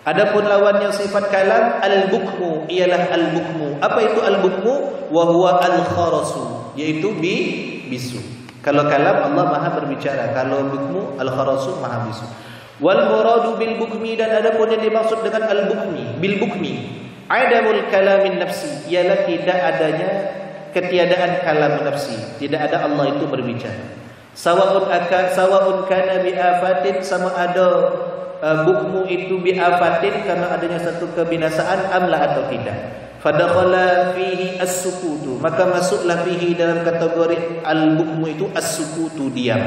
Adapun lawannya sifat kalam, al-bukmu, ialah al-bukmu. Apa itu al-bukmu? Wa huwa al-kharasu, yaitu bisu. Kalau kalam, Allah maha berbicara. Kalau bukmu, al-kharasu, maha bisu. Wal muradu bil bukmi, dan adapun yang dimaksud dengan al-bukmi, bil bukmi, adamul kalamin nafsi, ialah tidak adanya ketiadaan kalam nafsi. Tidak ada Allah itu berbicara. Sawa'un kana bi afatin, sama ada bukmu itu bi afatin karena adanya satu kebinasaan, amla atau tidak. Fadakhala fihi as-sukutu, maka masuklah fihi dalam kategori al-bukmu itu as-sukutu, diam.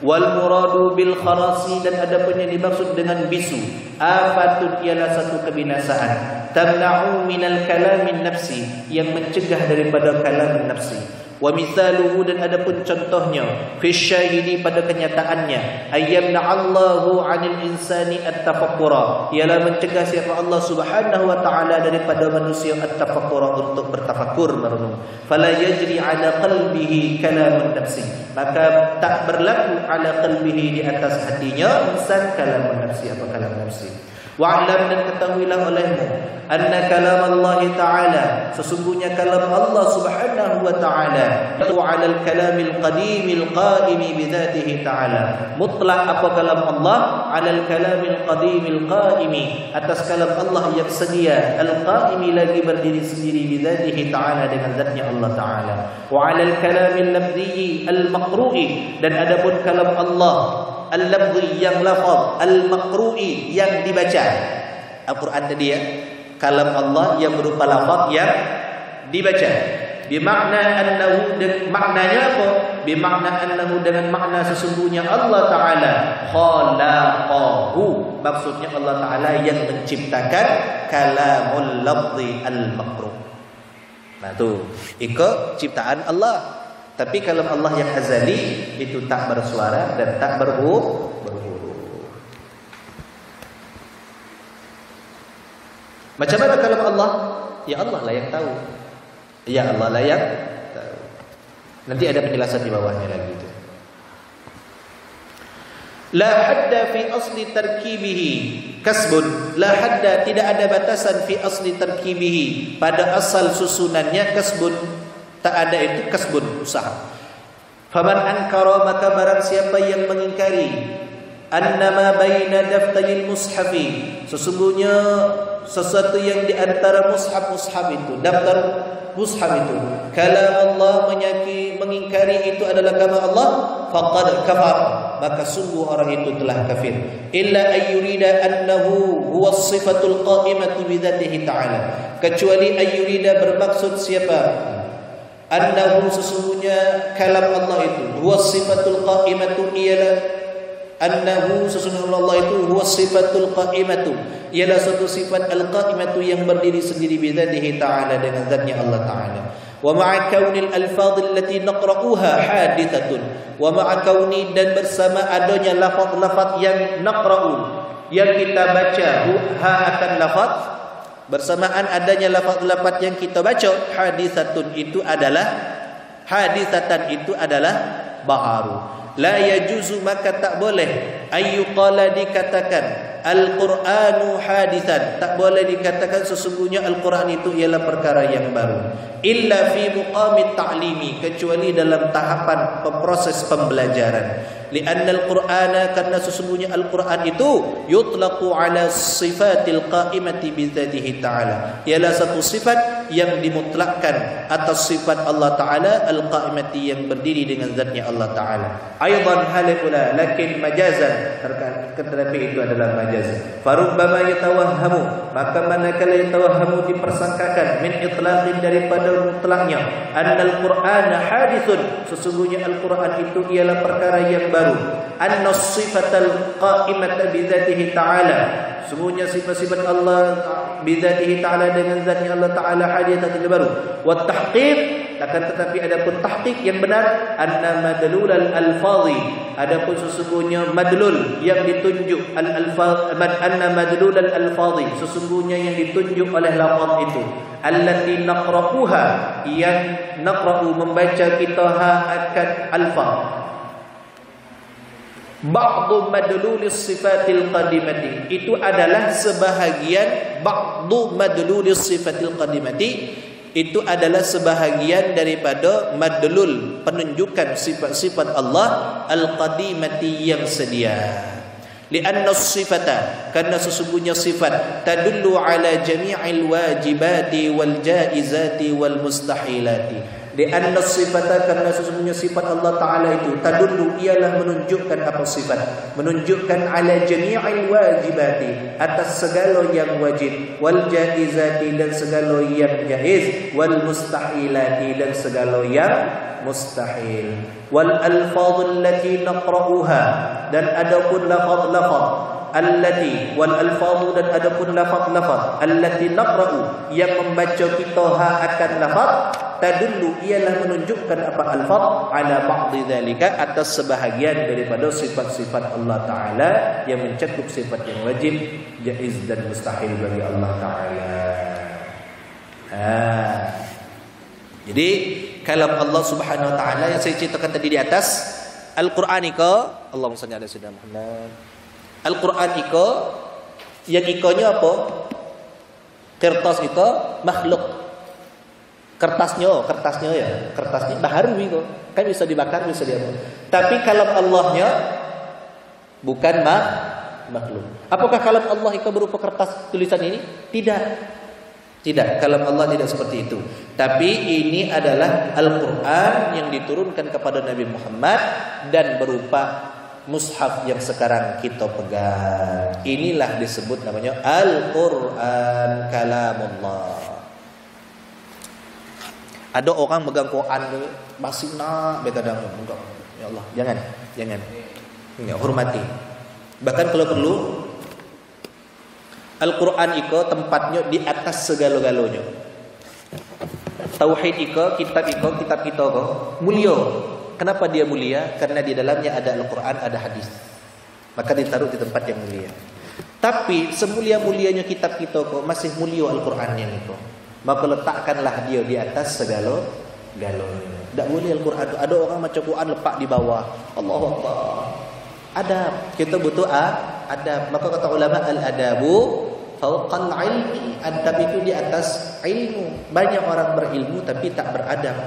Wal muradu bil kharasi, dan adapun yang dimaksud dengan bisu, afatun, ialah satu kebinasaan, tamna'u minal kalamin nafsi, yang mencegah daripada kalam nafsi. Wa mithaluhu, dan adapun contohnya, fi syahidi, pada kenyataannya, ayyamna Allahu 'anil insani at-tafakkura, ialah mencegah siapa Allah Subhanahu wa taala daripada manusia at-tafakkura, untuk bertafakkur, merenung. Fala yajri 'ala qalbihi kalamun nafsi, maka tak berlaku 'ala qalbihi, di atas hatinya, insan kalamun nafsi, apa kalam nafsi. Wa'lam, dan ketahuilah olehmu, anna kalam Allah Ta'ala, sesungguhnya kalam Allah Subhanahu wa Ta'ala, itu 'alal kalamil qadimil qaimi bidzatihi Ta'ala, mutlak apa kalam Allah, 'alal kalamil qadimil qaimi, atas kalam Allah yang sedia, al-qaimi, lagi berdiri sendiri, bidzatihi Ta'ala, dengan zatnya Allah Ta'ala. Wa 'alal kalamil lafzi al-maqru'i, dan adapun kalam Allah al-lafzi, yang lafaz, al-maqru'i, yang dibaca. Al-Quran tadi ya, kalam Allah yang berupa lafaz yang dibaca. Bimakna annahu, maknanya apa? Bimakna annahu, dengan makna sesungguhnya Allah Ta'ala khalaqahu, maksudnya Allah Ta'ala yang menciptakan kalamul lafzi al-maqru'. Nah tu, itu ciptaan Allah. Tapi kalam Allah yang azali itu tak bersuara dan tak berhuruf. Macam mana kalam Allah? Ya Allah lah yang tahu. Ya Allah lah yang tahu. Nanti ada penjelasan di bawahnya lagi itu. La hadda fi asli tarkibihi kasbun. La hadda, tidak ada batasan fi asli tarkibihi, pada asal susunannya, kasbun, tak ada itu kasbun, usaha. Faman ankara, maka barang siapa yang mengingkari, annama baina daftaril mushafi, sesungguhnya sesuatu yang di antara mushaf itu, daftar mushaf itu, kalam Allah, mengingkari itu adalah kalam Allah, faqad kafar, maka sungguh orang itu telah kafir. Illa ayyurida annahu huwa sifatul qa'imatu bidzatihi ta'ala, kecuali ayyurida, bermaksud siapa, Annahu sesungguhnya kalam Allah itu huwa sifatul qa'imatu ialah annahu sesungguhnya Allah itu huwa sifatul qa'imatu ialah satu sifat al-qa'imatu yang berdiri sendiri bidzatihi ta'ala dengan zatnya Allah ta'ala. Wa ma'a kaunil alfadh allati naqra'uha hadithatun wa ma'a kauni dan bersama adanya lafaz-lafaz yang naqra'u yang kita baca ha akan lafaz bersamaan adanya lafaz-lafaz yang kita baca hadisatun itu adalah hadisatan itu adalah baharu. La yajuzu maka tak boleh ayyuqala dikatakan al-Qur'anu hadisan, tak boleh dikatakan sesungguhnya Al-Quran itu ialah perkara yang baru, illa fi muqamit ta'limi, kecuali dalam tahapan proses pembelajaran. Lianna al-Qur'ana, karena sesungguhnya Al-Quran itu yutlaqu ala sifatil qa'imati bidzatihi ta'ala, ialah satu sifat yang dimutlakkan atas sifat Allah Ta'ala al-qa'imati yang berdiri dengan zatnya Allah Ta'ala. Aydan halifula lakin majazan, tetapi itu adalah majaz. Farubbama yatawahhamu, maka manakala yatawahhamu dipersangkakan min itlaqin daripada mutlaknya annal Qur'ana hadithun, sesungguhnya Al-Quran itu ialah perkara yang baru. Anna sifatal qa'imata bidzatihi ta'ala, sesungguhnya sifat-sifat Allah bidzatihi ta'ala dengan zatnya Allah Ta'ala hadithun baru. Wa tahqiq, akan tetapi adapun tahqiq yang benar anna madlul al-alfadhi, adapun sesungguhnya madlul yang ditunjuk al-alfadh, anna madlul al-alfadhi, sesungguhnya yang ditunjuk oleh lafaz itu allati naqra'uha, yang naqra'u membaca kita akan alfaz, ba'du madlulis sifatil qadimati, itu adalah sebahagian ba'du madlulis sifatil qadimati, itu adalah sebahagian daripada madlul penunjukan sifat-sifat Allah al-qadimati yang sedia. Lianna sifata, karena sesungguhnya sifat tadullu ala jami'il wajibati wal jaizati wal mustahilati. Lianna sifata, karena sesungguhnya sifat Allah Ta'ala itu tadullu, ialah menunjukkan apa sifat, menunjukkan ala jami'il wajibati, atas segala yang wajib, wal jaizati, dan segala yang jaiz, wal mustahilati, dan segala yang mustahil. Wal alfadh allati naqra'uha, dan adapun lafaz-lafaz allati, wal alfadh, dan adapun lafaz-lafaz allati naqra'u, yang membaca kita akan lafaz, tadullu, ialah menunjukkan apa alfaz, ala ba'dhi dzalika, atas sebahagian daripada sifat-sifat Allah Ta'ala yang mencakup sifat yang wajib, jaiz dan mustahil bagi Allah Ta'ala. Jadi kalam Allah Subhanahu Wa Ta'ala yang saya ceritakan tadi di atas, Al-Quran ika, Allahumma salli ala sayyidina Muhammad, Al-Quran ika, yang ikanya apa? Kertas ika makhluk. Kertasnya ya, kertasnya baharu itu kan, bisa dibakar, bisa diapa. Tapi kalam Allahnya bukan makhluk. Apakah kalam Allah itu berupa kertas tulisan ini? Tidak, kalam Allah tidak seperti itu. Tapi ini adalah Al-Quran yang diturunkan kepada Nabi Muhammad dan berupa mushaf yang sekarang kita pegang. Inilah disebut namanya Al-Quran kalamullah. Ada orang megang Quran masih nak berkadang enggak. Ya Allah, jangan. Ya, hormati. Bahkan kalau perlu Al-Quran itu tempatnya di atas segala-galanya. Tauhid itu, kitab kita kok mulia. Kenapa dia mulia? Karena di dalamnya ada Al-Quran, ada hadis. Maka ditaruh di tempat yang mulia. Tapi semulia-mulianya kitab kita kok masih mulia Al-Quran yang itu. Maka letakkanlah dia di atas segala-galanya. Tak boleh Al-Quran. Ada orang macam Quran lepak di bawah. Allahu Akbar. Adab. Kita butuh adab. Maka kata ulama, al-adabu fawqal ilmi. Adab itu di atas ilmu. Banyak orang berilmu tapi tak beradab.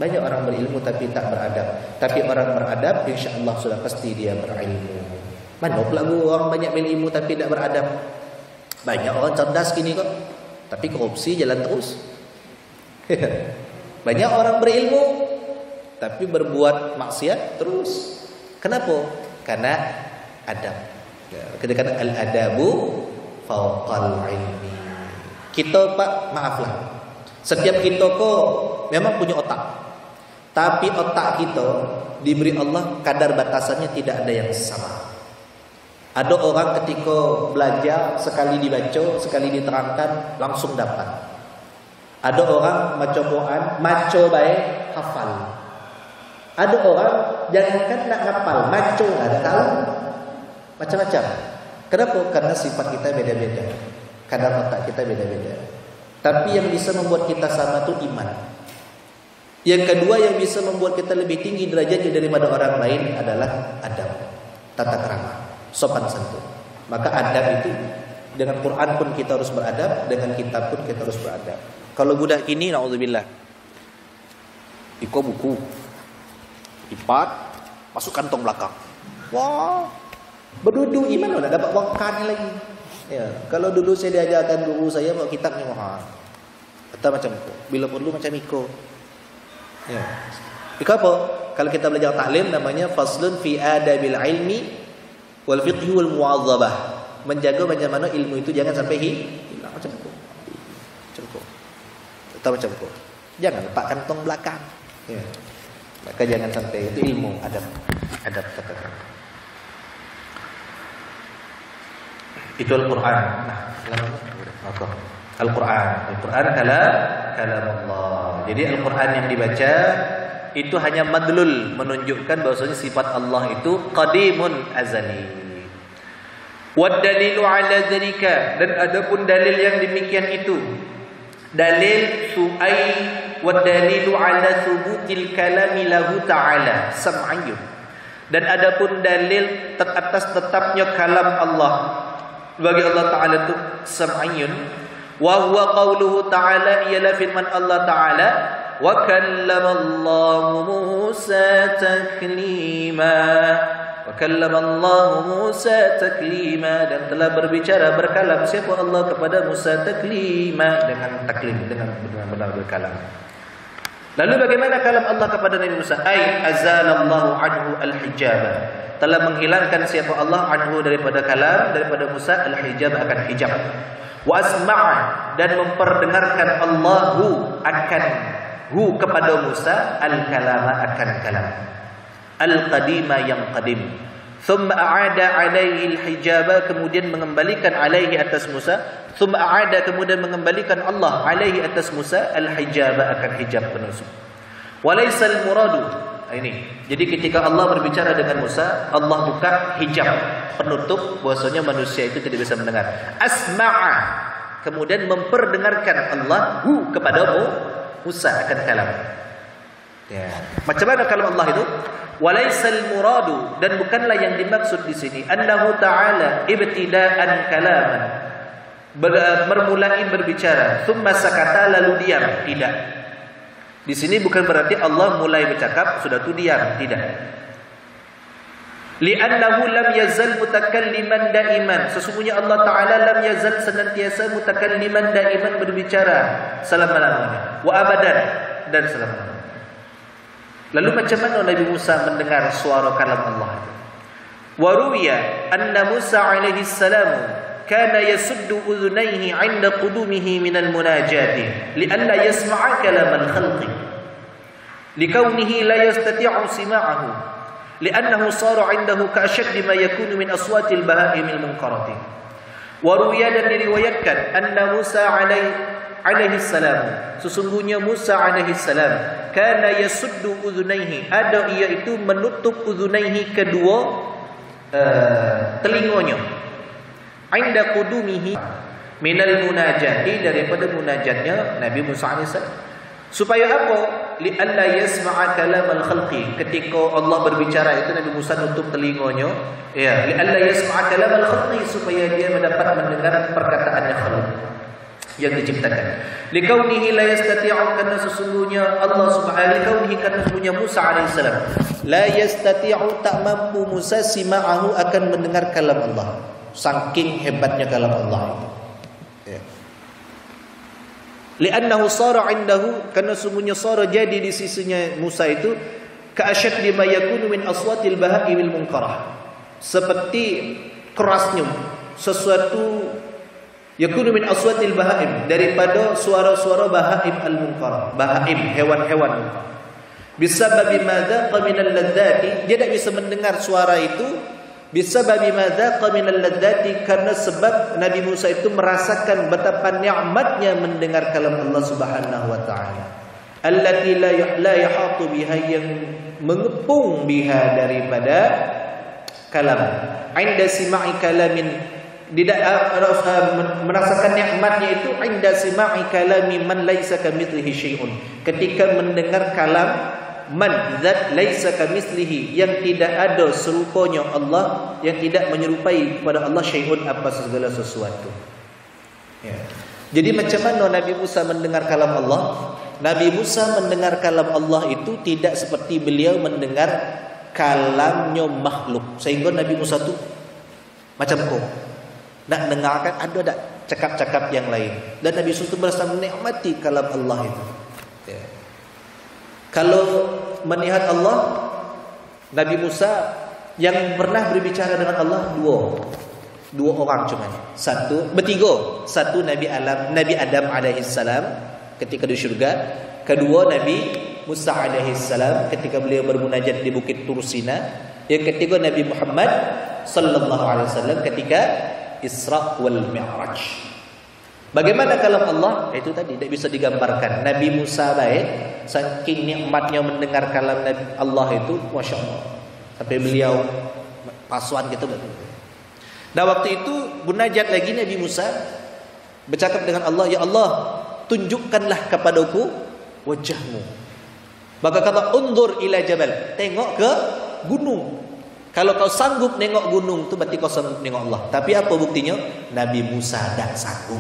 Banyak orang berilmu tapi tak beradab. Tapi orang beradab insya-Allah sudah pasti dia berilmu. Mana pula orang banyak berilmu tapi tak beradab? Banyak orang cerdas gini kok, tapi korupsi jalan terus. Banyak orang berilmu tapi berbuat maksiat terus. Kenapa? Karena adab. Kita kata al-adabu fawqal ilmi. Kita pak, maaflah, setiap kita kok memang punya otak. Tapi otak kita diberi Allah kadar batasannya tidak ada yang sama. Ada orang ketika belajar sekali dibaca, sekali diterangkan langsung dapat. Ada orang maca Quran, maca baik hafal. Ada orang jangankan nak hafal, maca ada tahu. Macam-macam. Kenapa? Karena sifat kita beda-beda. Kadar otak kita beda-beda. Tapi yang bisa membuat kita sama itu iman. Yang kedua yang bisa membuat kita lebih tinggi derajatnya daripada orang lain adalah adab, tata krama, sopan santun. Maka adab itu dengan Quran pun kita harus beradab, dengan kitab pun kita harus beradab. Kalau budak kini, naudzubillah, iko buku, lipat, masuk kantong belakang. Wah, berduduk iman udah dapat wangkan lagi. Ya, kalau dulu saya diajarkan guru saya bawa kitab ni mahal. Atau macam itu. Bila perlu macam iko. Ya. Iko apa? Kalau kita belajar taklim namanya faslun fi adabil ilmi wal fiqhi wal mu'azzabah. Menjaga macam mana ilmu itu jangan sampai hilang macam itu. Macam itu. Atau macam itu. Jangan letak kantong belakang. Ya. Maka jangan sampai itu ilmu adab kata. Itu Al-Quran. Nah, Al-Quran kalam Allah. Jadi Al-Quran yang dibaca itu hanya madlul, menunjukkan bahwasanya sifat Allah itu qadimun azali. Wad dalilu ala dzalika, dan adapun dalil yang demikian itu dalil su'ai wad dalilu ala thubutil kalami lahu ta'ala sam'ayyun, dan adapun dalil atas tetapnya kalam Allah bagi Allah Ta'ala itu sam'ayyun. Wa huwa qawluhu ta'ala, ialah firman Allah Ta'ala, wa kallamallahu Musa taklima, wa kallamallahu Musa taklima, dan telah berbicara berkalam siapa Allah kepada Musa taklima, dengan taklim, dengan benar-benar berkalam. Lalu bagaimana kalam Allah kepada Nabi Musa? Ai azalallahu anhu al-hijaba, telah menghilangkan siapa Allah anhu daripada kalam, daripada Musa al-hijab akan hijab. Wa asma'a, dan memperdengarkan Allahu akan hu kepada Musa al-kalama akan kalam al-qadima yang qadim. Thumma a'ada alaihi al-hijaba, kemudian mengembalikan alaihi atas Musa. Thumma a'ada, kemudian mengembalikan Allah alaihi atas Musa al-hijaba akan hijab penusuk. Walaysa al-muradu, ini. Jadi ketika Allah berbicara dengan Musa, Allah buka hijab penutup bahwasanya manusia itu tidak bisa mendengar. Asma'a, kemudian memperdengarkan Allah hu kepadamu Musa akan kalam. Ya. Macam mana kalam Allah itu? Walaysal muradu, dan bukanlah yang dimaksud di sini annahu ta'ala ibtida'an kalaman, bermulai berbicara, thumma sakata lalu diam. Tidak. Di sini bukan berarti Allah mulai bercakap sudah tu diam, tidak. Li'annahu lam yazal mutakalliman daiman, sesungguhnya Allah Ta'ala lam yazal senantiasa mutakalliman daiman, berbicara selama-lamanya, wa abadan, dan selama-lamanya. Lalu macam mana Nabi Musa mendengar suara kalam Allah itu? Wa ruwiya anna Musa alaihi salam kana yasuddu udhunayhi 'inda qudumihi min al-munajati li'alla yasma'a kalam al-khalqi likawnihi la yastati'u sima'ahu li'annahu sara 'indahu ka'ashaddi ma yakunu min aswati al-baha'im al-munkarati. Wa ruwiya, dan diriwayatkan anna Musa alaihi salam, sesungguhnya Musa alaihi salam kana yasuddu udhunayhi, ada ia itu menutup udhunayhi kedua telinganya, inda qudumihi minal munajati, daripada munajatnya Nabi Musa AS. Supaya apa? Li'alla yasma'a kalamal khalqi, ketika Allah berbicara itu Nabi Musa nutup telinganya, ya, li'alla yasma'a kalamal khalqi, supaya dia mendapat mendengar perkataan khalq yang diciptakan. Likaunihi la yastati'u, karena sesungguhnya Allah subhanahu, likaunihi, karena sesungguhnya Musa alaihissalam la yastati'u, tak mampu Musa sima'ahu, akan mendengar kalam Allah, saking hebatnya kalam Allah itu. Ya. Li'annahu sara 'indahu, karena sesungguhnya sara jadi di sisinya Musa itu ka'ashaddi ma yakunu min aswatil baha'imil munkarah, seperti kerasnya sesuatu Yakunu min aswatil bahaim, daripada suara-suara bahaim al-munkar, bahaim, hewan-hewan. Bisababi madza qaminal ladzati, dia tak bisa mendengar suara itu. Bisababi madza qaminal ladzati, karena sebab Nabi Musa itu merasakan betapa nikmatnya mendengar kalam Allah Subhanahu wa taala. Allati la yahatu biha, yang mengepung biha daripada kalam. Inda sima'i kalamin, tidak merasakan nikmatnya itu inda sima'i kalami man laisa kamitslihi syai'un, ketika mendengar kalam man zat laisa kamitslihi, yang tidak ada serupanya Allah, yang tidak menyerupai kepada Allah syai'un, apa segala sesuatu. Ya. Jadi macam mana Nabi Musa mendengar kalam Allah? Nabi Musa mendengar kalam Allah itu tidak seperti beliau mendengar kalamnya makhluk, sehingga Nabi Musa tu macam kau nak dengarkan ada tak cakap-cakap yang lain, dan Nabi Musa itu merasa menikmati kalam Allah itu. Ya. Kalau melihat Allah, Nabi Musa yang pernah berbicara dengan Allah dua orang cuma, bertiga. Satu Nabi Adam alaihissalam ketika di syurga, kedua Nabi Musa alaihissalam ketika beliau bermunajat di Bukit Tursina, yang ketiga Nabi Muhammad sallallahu alaihi wasallam ketika Isra wal Mi'raj. Bagaimana kalam Allah? Itu tadi tidak bisa digambarkan. Nabi Musa baik, saking nikmatnya mendengar kalam Allah itu, Masya Allah, sampai beliau pasuan gitu. Nah waktu itu munajat lagi Nabi Musa bercakap dengan Allah, ya Allah, tunjukkanlah kepadaku wajahmu. Maka kata undur ila jabal, tengok ke gunung. Kalau kau sanggup nengok gunung tu berarti kau sanggup nengok Allah. Tapi apa buktinya? Nabi Musa tak sanggup.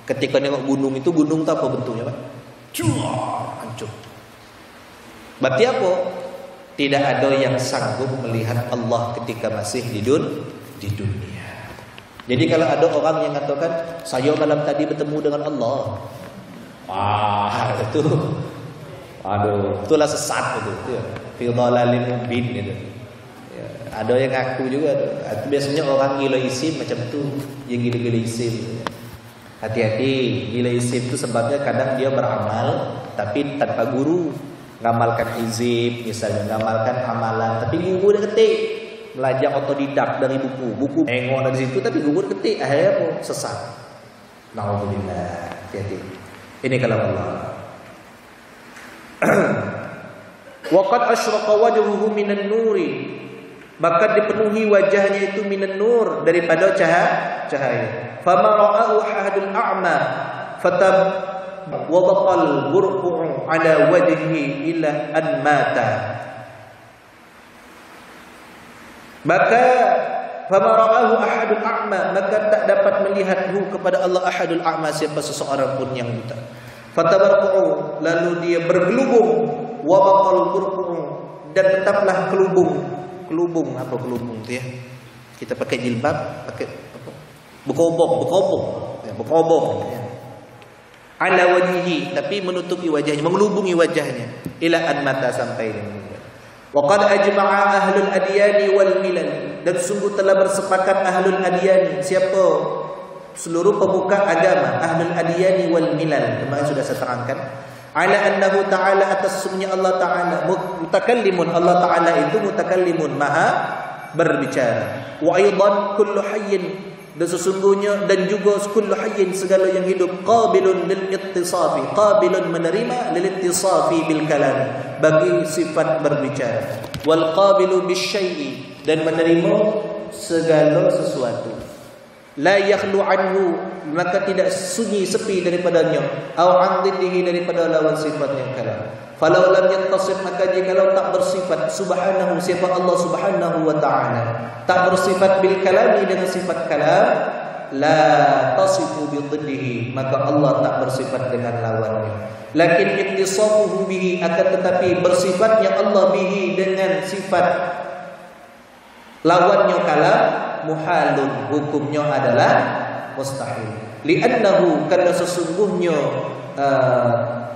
Ketika nengok gunung itu, gunung tu apa bentuknya, Pak? Hancur. Berarti apa? Tidak ada yang sanggup melihat Allah ketika masih di dunia. Jadi kalau ada orang yang katakan saya malam tadi bertemu dengan Allah, wah itu, aduh, itulah sesat itu. Fi dhalalin mubin itu. Ada yang ngaku juga. Biasanya orang gila isim macam tu, yang gila-gila isim. Hati-hati, gila isim tu sebabnya kadang dia beramal tapi tanpa guru. Ngamalkan hizib misalnya, ngamalkan amalan, tapi guru dia ketik. Belajar otodidak dari buku tengok dari situ, tapi guru dia ketik. Akhirnya pun sesat. Nauzubillah. Hati-hati. Ini kalam Allah. Waqad asyraqa wajhuhu minan nuri, maka dipenuhi wajahnya itu minan nur, daripada cahaya. Fama ra'ahu ahadul a'ma fatab wa baqal burqu'u ala wajhihi ila an mata. Maka fama ra'ahu ahadul a'ma, maka tak dapat melihathu kepada Allah ahadul a'ma, siapa seseorang pun yang buta. Fatabarqu, lalu dia bergelubung, wa baqal burqu'u, dan tetaplah kelubung. Kelubung, apa kelubung tu ya? Kita pakai jilbab, pakai apa? Berkobong ya. Ala wajhihi, tapi menutupi wajahnya, mengelubungi wajahnya, ila an mata, sampai dia meninggal. Wa qad ajma'a ahlul adyani wal milal, dan sungguh telah bersepakat ahlul adyani, siapa? Seluruh pemuka agama, ahlul adyani wal milal, kemarin sudah saya terangkan. Ala annahu ta'ala, atas sesungguhnya Allah ta'ala mutakallimun, Allah ta'ala itu mutakallimun, maha berbicara. Wa aidan kullu hayyin, dan sesungguhnya dan juga kullu hayyin, segala yang hidup, qabilun lil ittisafi, qabilun menerima, lil ittisafi bil kalam, bagi sifat berbicara. Wal qabilu bisyai'i, dan menerima segala sesuatu. La yakhlu anhu, maka tidak sunyi sepi daripadanya, au an dhiddihi, daripada lawan sifatnya kalam. Falau lam yattasif, maka jikalau tak bersifat subhanahu, siapa Allah subhanahu wa ta'ala tak bersifat bil kalami, dengan sifat kalam, la tasifu bi dhiddihi, maka Allah tak bersifat dengan lawannya. Lakin ittisafuhu bihi, akan tetapi bersifatnya Allah bihi, dengan sifat lawannya kalam, muhalun, hukumnya adalah mustahil. Li'annahu, karena sesungguhnya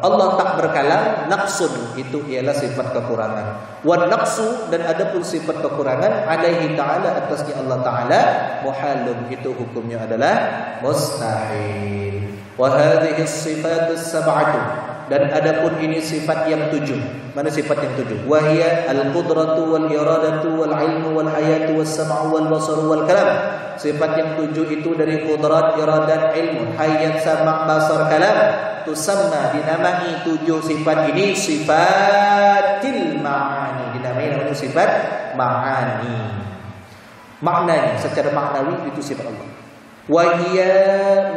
Allah tak berkalam, naqsun itu ialah sifat kekurangan. Wan naqsu, dan adapun sifat kekurangan alaihi ta'ala, atasnya Allah Ta'ala, muhalun, itu hukumnya adalah mustahil. Wa hadhihi sifatus sab'atu, dan adapun ini sifat yang 7. Mana sifat yang 7? Wa hiya al-qudratu wal iradatu wal ilmu wal hayatu was sam'u wal basaru wal kalam. Sifat yang 7 itu dari qudrat, iradat, ilmu, hayat, sama', basar, kalam. Tusamma, dinamai 7 sifat ini sifatil ma'ani, dinamai namanya sifat ma'ani. Maknanya secara maknawi itu sifat Allah. Wa hiya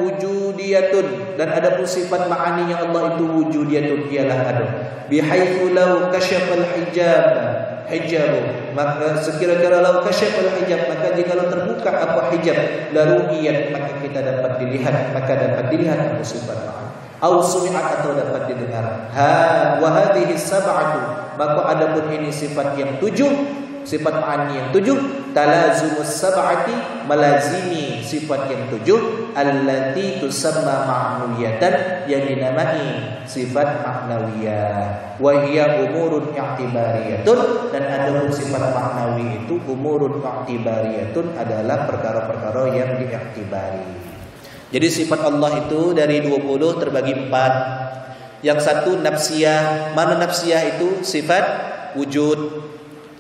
wujudiyatun, dan adapun sifat ma'aninya Allah itu wujudiyatun, ialah ada. Bihaitsu law kasyafal hijab, maka sekira-kira law kasyafal hijab, maka jikalau terbuka apa hijab, laru'iyat, maka kita dapat dilihat, apa sifat ma'ani. Au sumi'at, atau dapat didengar. Wa hadhihi sab'atu, maka adapun ini sifat yang 7, sifat ma'ani yang 7, talazumus sab'ati, melazimi sifat yang 7, allati tusamma ma'nawiyatan, yang dinamai sifat maknawiyah. Wa hiya umurun i'tibariyatun, dan adapun sifat maknawi itu umurun i'tibariyatun, adalah perkara-perkara yang diiktibari. Jadi sifat Allah itu dari 20 terbagi 4. Yang satu nafsiyah. Mana nafsiyah itu? Sifat wujud.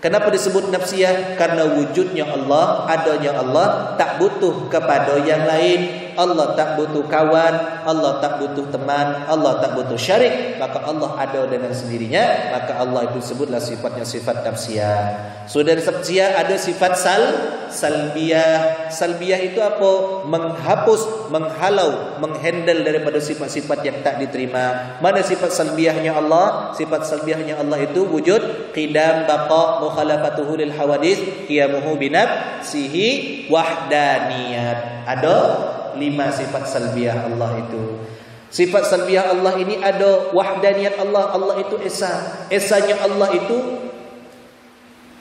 Kenapa disebut nafsiyah? Karena wujudnya Allah, adanya Allah, tak butuh kepada yang lain. Allah tak butuh kawan, Allah tak butuh teman, Allah tak butuh syarik. Maka Allah ada dengan sendirinya. Maka Allah itu sebutlah sifatnya sifat nafsiyah. So dari nafsiyah ada sifat salbiyah. Salbiyah itu apa? Menghapus, menghalau, menghandle daripada sifat-sifat yang tak diterima. Mana sifat salbiyahnya Allah? Sifat salbiyahnya Allah itu wujud, qidam, baqa, mukhalafatuhu lil hawadits, qiyamuhu binafsihi, wahdaniyat. Ada 5 sifat salbiyah Allah itu. Sifat salbiyah Allah ini ada wahdaniyat Allah. Allah itu esa. Esanya Allah itu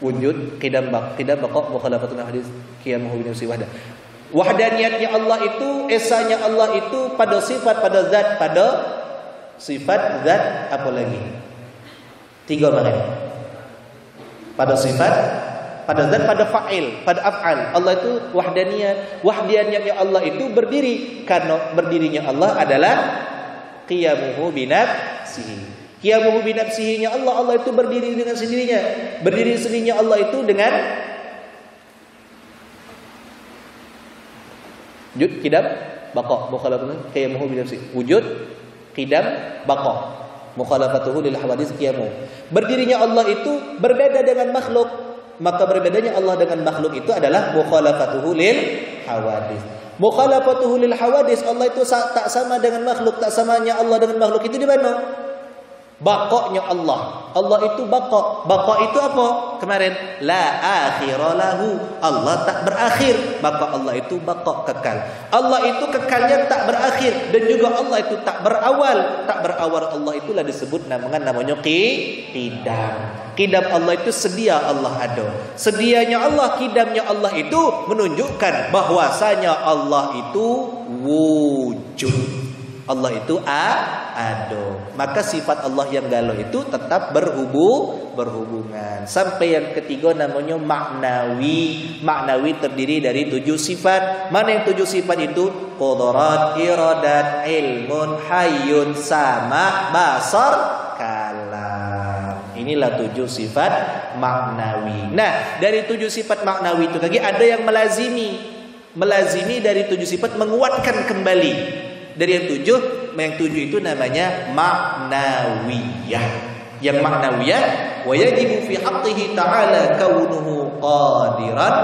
wujud, qidam, baqa, mukhalafatul hadis, qiyamuhu binafsi, wahda. Wahdaniyatnya Allah itu, esanya Allah itu pada sifat, pada zat, pada sifat, zat, apa lagi? 3 maknanya. Pada sifat, pada zat, pada fa'il, pada af'al. Allah itu wahdaniyat. Wahdaniyatnya Allah itu berdiri, karena berdirinya Allah adalah qiyamuhu binafsihi. Qiyamuhu binafsihi-nya Allah, Allah itu berdiri dengan sendirinya. Berdiri sendirinya Allah itu dengan wujud, qidam, baqa, mukhalafatuhu, qiyamuhu binafsihi. Wujud, qidam, baqa, mukhalafatuhu lil hawadits, qiyamuhu. Berdirinya Allah itu berbeda dengan makhluk. Maka berbedanya Allah dengan makhluk itu adalah mukhalafatuhu lil hawadits. Mukhalafatuhu lil hawadits, Allah itu tak sama dengan makhluk. Tak samanya Allah dengan makhluk itu di mana? Baqa'nya Allah. Allah itu baqa'. Baqa' itu apa? Kemarin la akhira lahu. Allah tak berakhir. Maka Allah itu baqa', kekal. Allah itu kekalnya tak berakhir, dan juga Allah itu tak berawal. Tak berawal Allah itulah disebut namanya qidam. Qidam Allah itu sedia Allah ada. Sedianya Allah, qidamnya Allah itu menunjukkan bahwasanya Allah itu wujud. Allah itu ada. Maka sifat Allah yang galau itu tetap berhubungan. Sampai yang ketiga namanya maknawi. Maknawi terdiri dari 7 sifat. Mana yang 7 sifat itu? Qudrat, iradat, ilmun, hayyun, sama, basar, kalam. Inilah 7 sifat maknawi. Nah, dari 7 sifat maknawi itu lagi ada yang melazimi dari 7 sifat, menguatkan kembali. Dari yang 7 itu namanya maknawiyah. Yang maknawiyah, wa yajibu fi haqqihi ta'ala kaunuhu qadiran,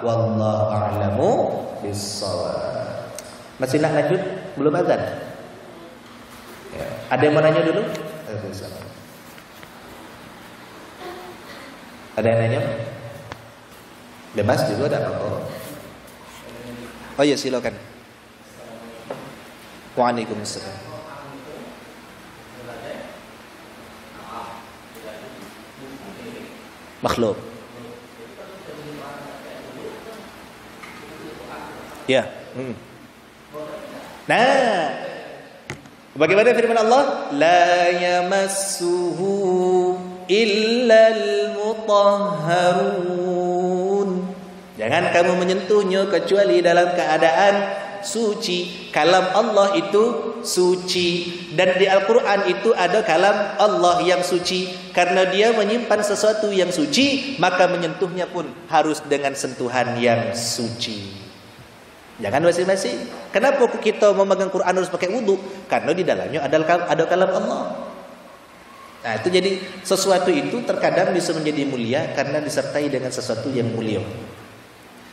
wallahu a'lamu bis-shawab. Masih nak lanjut? Belum azan? Ya. Ada yang mau nanya dulu? Ada yang nanya? Bebas juga, tak apa-apa. Oh ya, silakan. Waalaikumsalam. Makhluk. Ya. Nah, Bagaimana firman Allah? La yamassuhu illal mutahharun. Jangan kamu menyentuhnya kecuali dalam keadaan suci. Kalam Allah itu suci. Dan di Al-Quran itu ada kalam Allah yang suci. Karena dia menyimpan sesuatu yang suci, maka menyentuhnya pun harus dengan sentuhan yang suci. Jangan basi-basi. Kenapa kita memegang Quran harus pakai wudu? Karena di dalamnya ada kalam Allah. Nah, itu jadi sesuatu itu terkadang bisa menjadi mulia karena disertai dengan sesuatu yang mulia.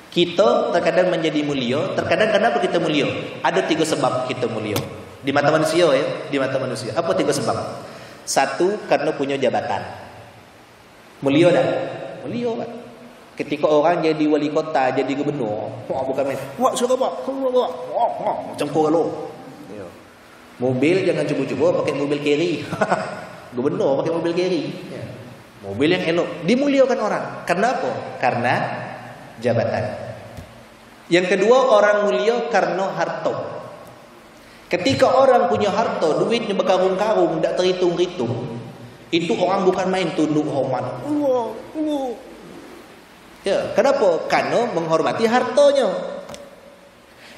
Kita terkadang menjadi mulia, terkadang kenapa kita mulia? Ada 3 sebab kita mulia. Di mata manusia ya, di mata manusia. Apa 3 sebab? 1, karena punya jabatan. Mulia dah. Mulia kan. Ketika orang jadi wali kota, jadi gubernur, wah bukan main. Wah suka pak, macam koralo. Mobil jangan cuba-cuba pakai mobil carry. Gubernur pakai mobil carry. Mobil yang elok, dimuliakan orang. Kenapa? Karena jabatan. Yang kedua, orang mulia karena harta. Ketika orang punya harta, duitnya berkarung-karung, tak terhitung-hitung, itu orang bukan main tunduk hormat. Ya, kenapa? Karena menghormati hartanya.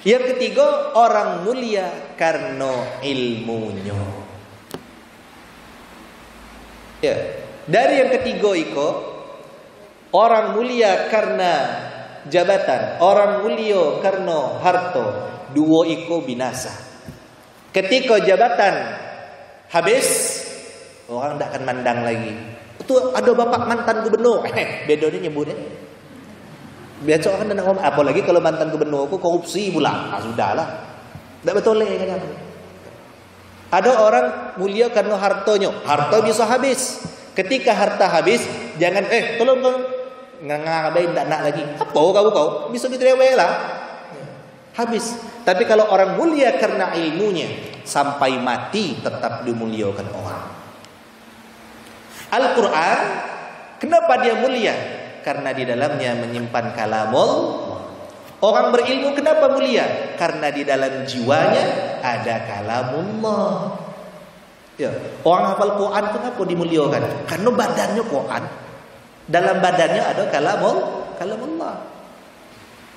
Yang ketiga, orang mulia karena ilmunya. Ya, dari yang ketiga itu, orang mulia karena jabatan, orang mulia karena harta, 2 itu binasa. Ketika jabatan habis, orang tak akan mandang lagi. Itu ada bapak mantan gubernur, beda dia nyebut ya. Biasa orang nak ngomong, apalagi kalau mantan gubernur aku korupsi pula. Sudahlah. Tak betul kan. Ada orang mulia karena hartanya. Harta bisa habis. Ketika harta habis, jangan tolong ngabain tak nak lagi. Apa kau bisa diterewek lah. Habis. Tapi kalau orang mulia karena ilmunya, sampai mati tetap dimuliakan orang. Al-Quran, kenapa dia mulia? Karena di dalamnya menyimpan kalamul. Orang berilmu kenapa mulia? Karena di dalam jiwanya ada kalamullah. Ya, orang hafal Quran kenapa dimuliakan? Karena badannya Quran. Dalam badannya ada kalamullah.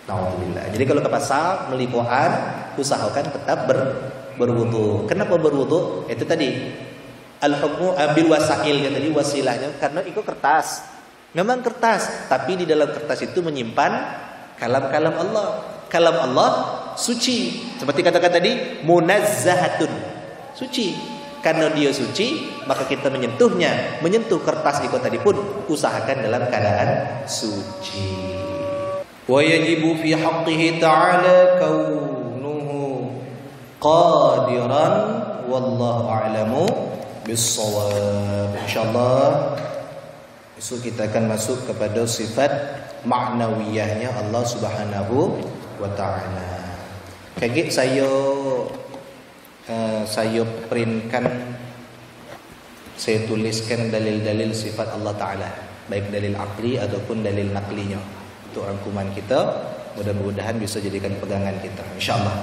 Alhamdulillah. Jadi kalau ke pasar beli Quran, usahakan tetap berwudu. Kenapa berwudu? Itu tadi al-hukmu bil wasail tadi, wasilahnya karena itu kertas. Memang kertas, tapi di dalam kertas itu menyimpan kalam-kalam Allah. Kalam Allah suci. Seperti kata-kata tadi, munazzahatun. Suci. Karena dia suci, maka kita menyentuhnya. Menyentuh kertas itu tadi pun usahakan dalam keadaan suci. Wa yajibu fi haqqihi ta'ala kaunuhu qadiran wallahu a'lamu bis-shawab. Insyaallah besok kita akan masuk kepada sifat maknawiyahnya Allah Subhanahu wa taala. Kaget saya printkan, saya tuliskan dalil-dalil sifat Allah taala, baik dalil akli ataupun dalil naklinya. Untuk rangkuman kita, mudah-mudahan bisa jadikan pegangan kita insyaallah.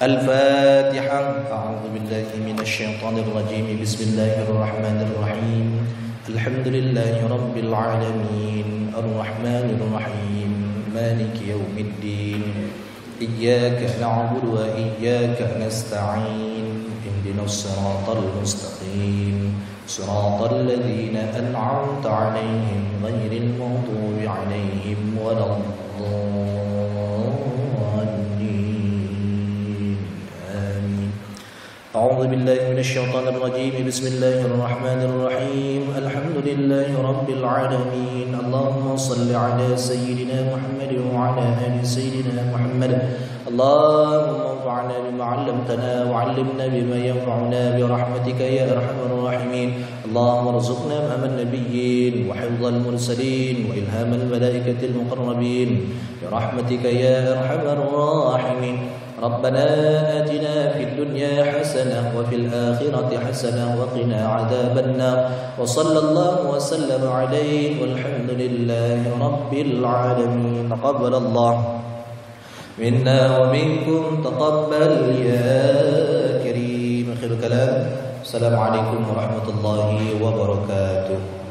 Al-Fatihah. A'udzu billahi minasyaitonir rajim. Bismillahirrahmanirrahim. Alhamdulillahi rabbil alamin. Ar-Rahmanir Rahim. Maliki yaumiddin. Iyyaka na'budu wa iyyaka nasta'in. Ihdinas siratal mustaqim. Siratal ladzina an'amta 'alaihim ghairil maghdubi 'alaihim waladdallin. Amin. A'udzu billahi minasyaitonir rajim. Bismillahirrahmanir rahim. Alhamdulillahi rabbil alamin. Allahumma shalli 'ala sayyidina Muhammad wa 'ala ali sayyidina Muhammad. Allahumma anfa'na bima 'allamtana wa 'allimna bima yanfa'una bi rahmatika ya arhamar rahimin. Allahumma arzuqna ma'aman nabiyyin wa hifdzal mursalin wa ilhamal malaikatil muqarrabin bi rahmatika ya arhamar rahimin. ربنا آتنا في الدنيا حسنة وفي الآخرة حسنة وقنا عذاب النار وصلى الله وسلم عليه والحمد لله رب العالمين. تقبل الله منا ومنكم تقبل يا كريم. akhirul kalam. Assalamualaikum warahmatullahi wabarakatuh.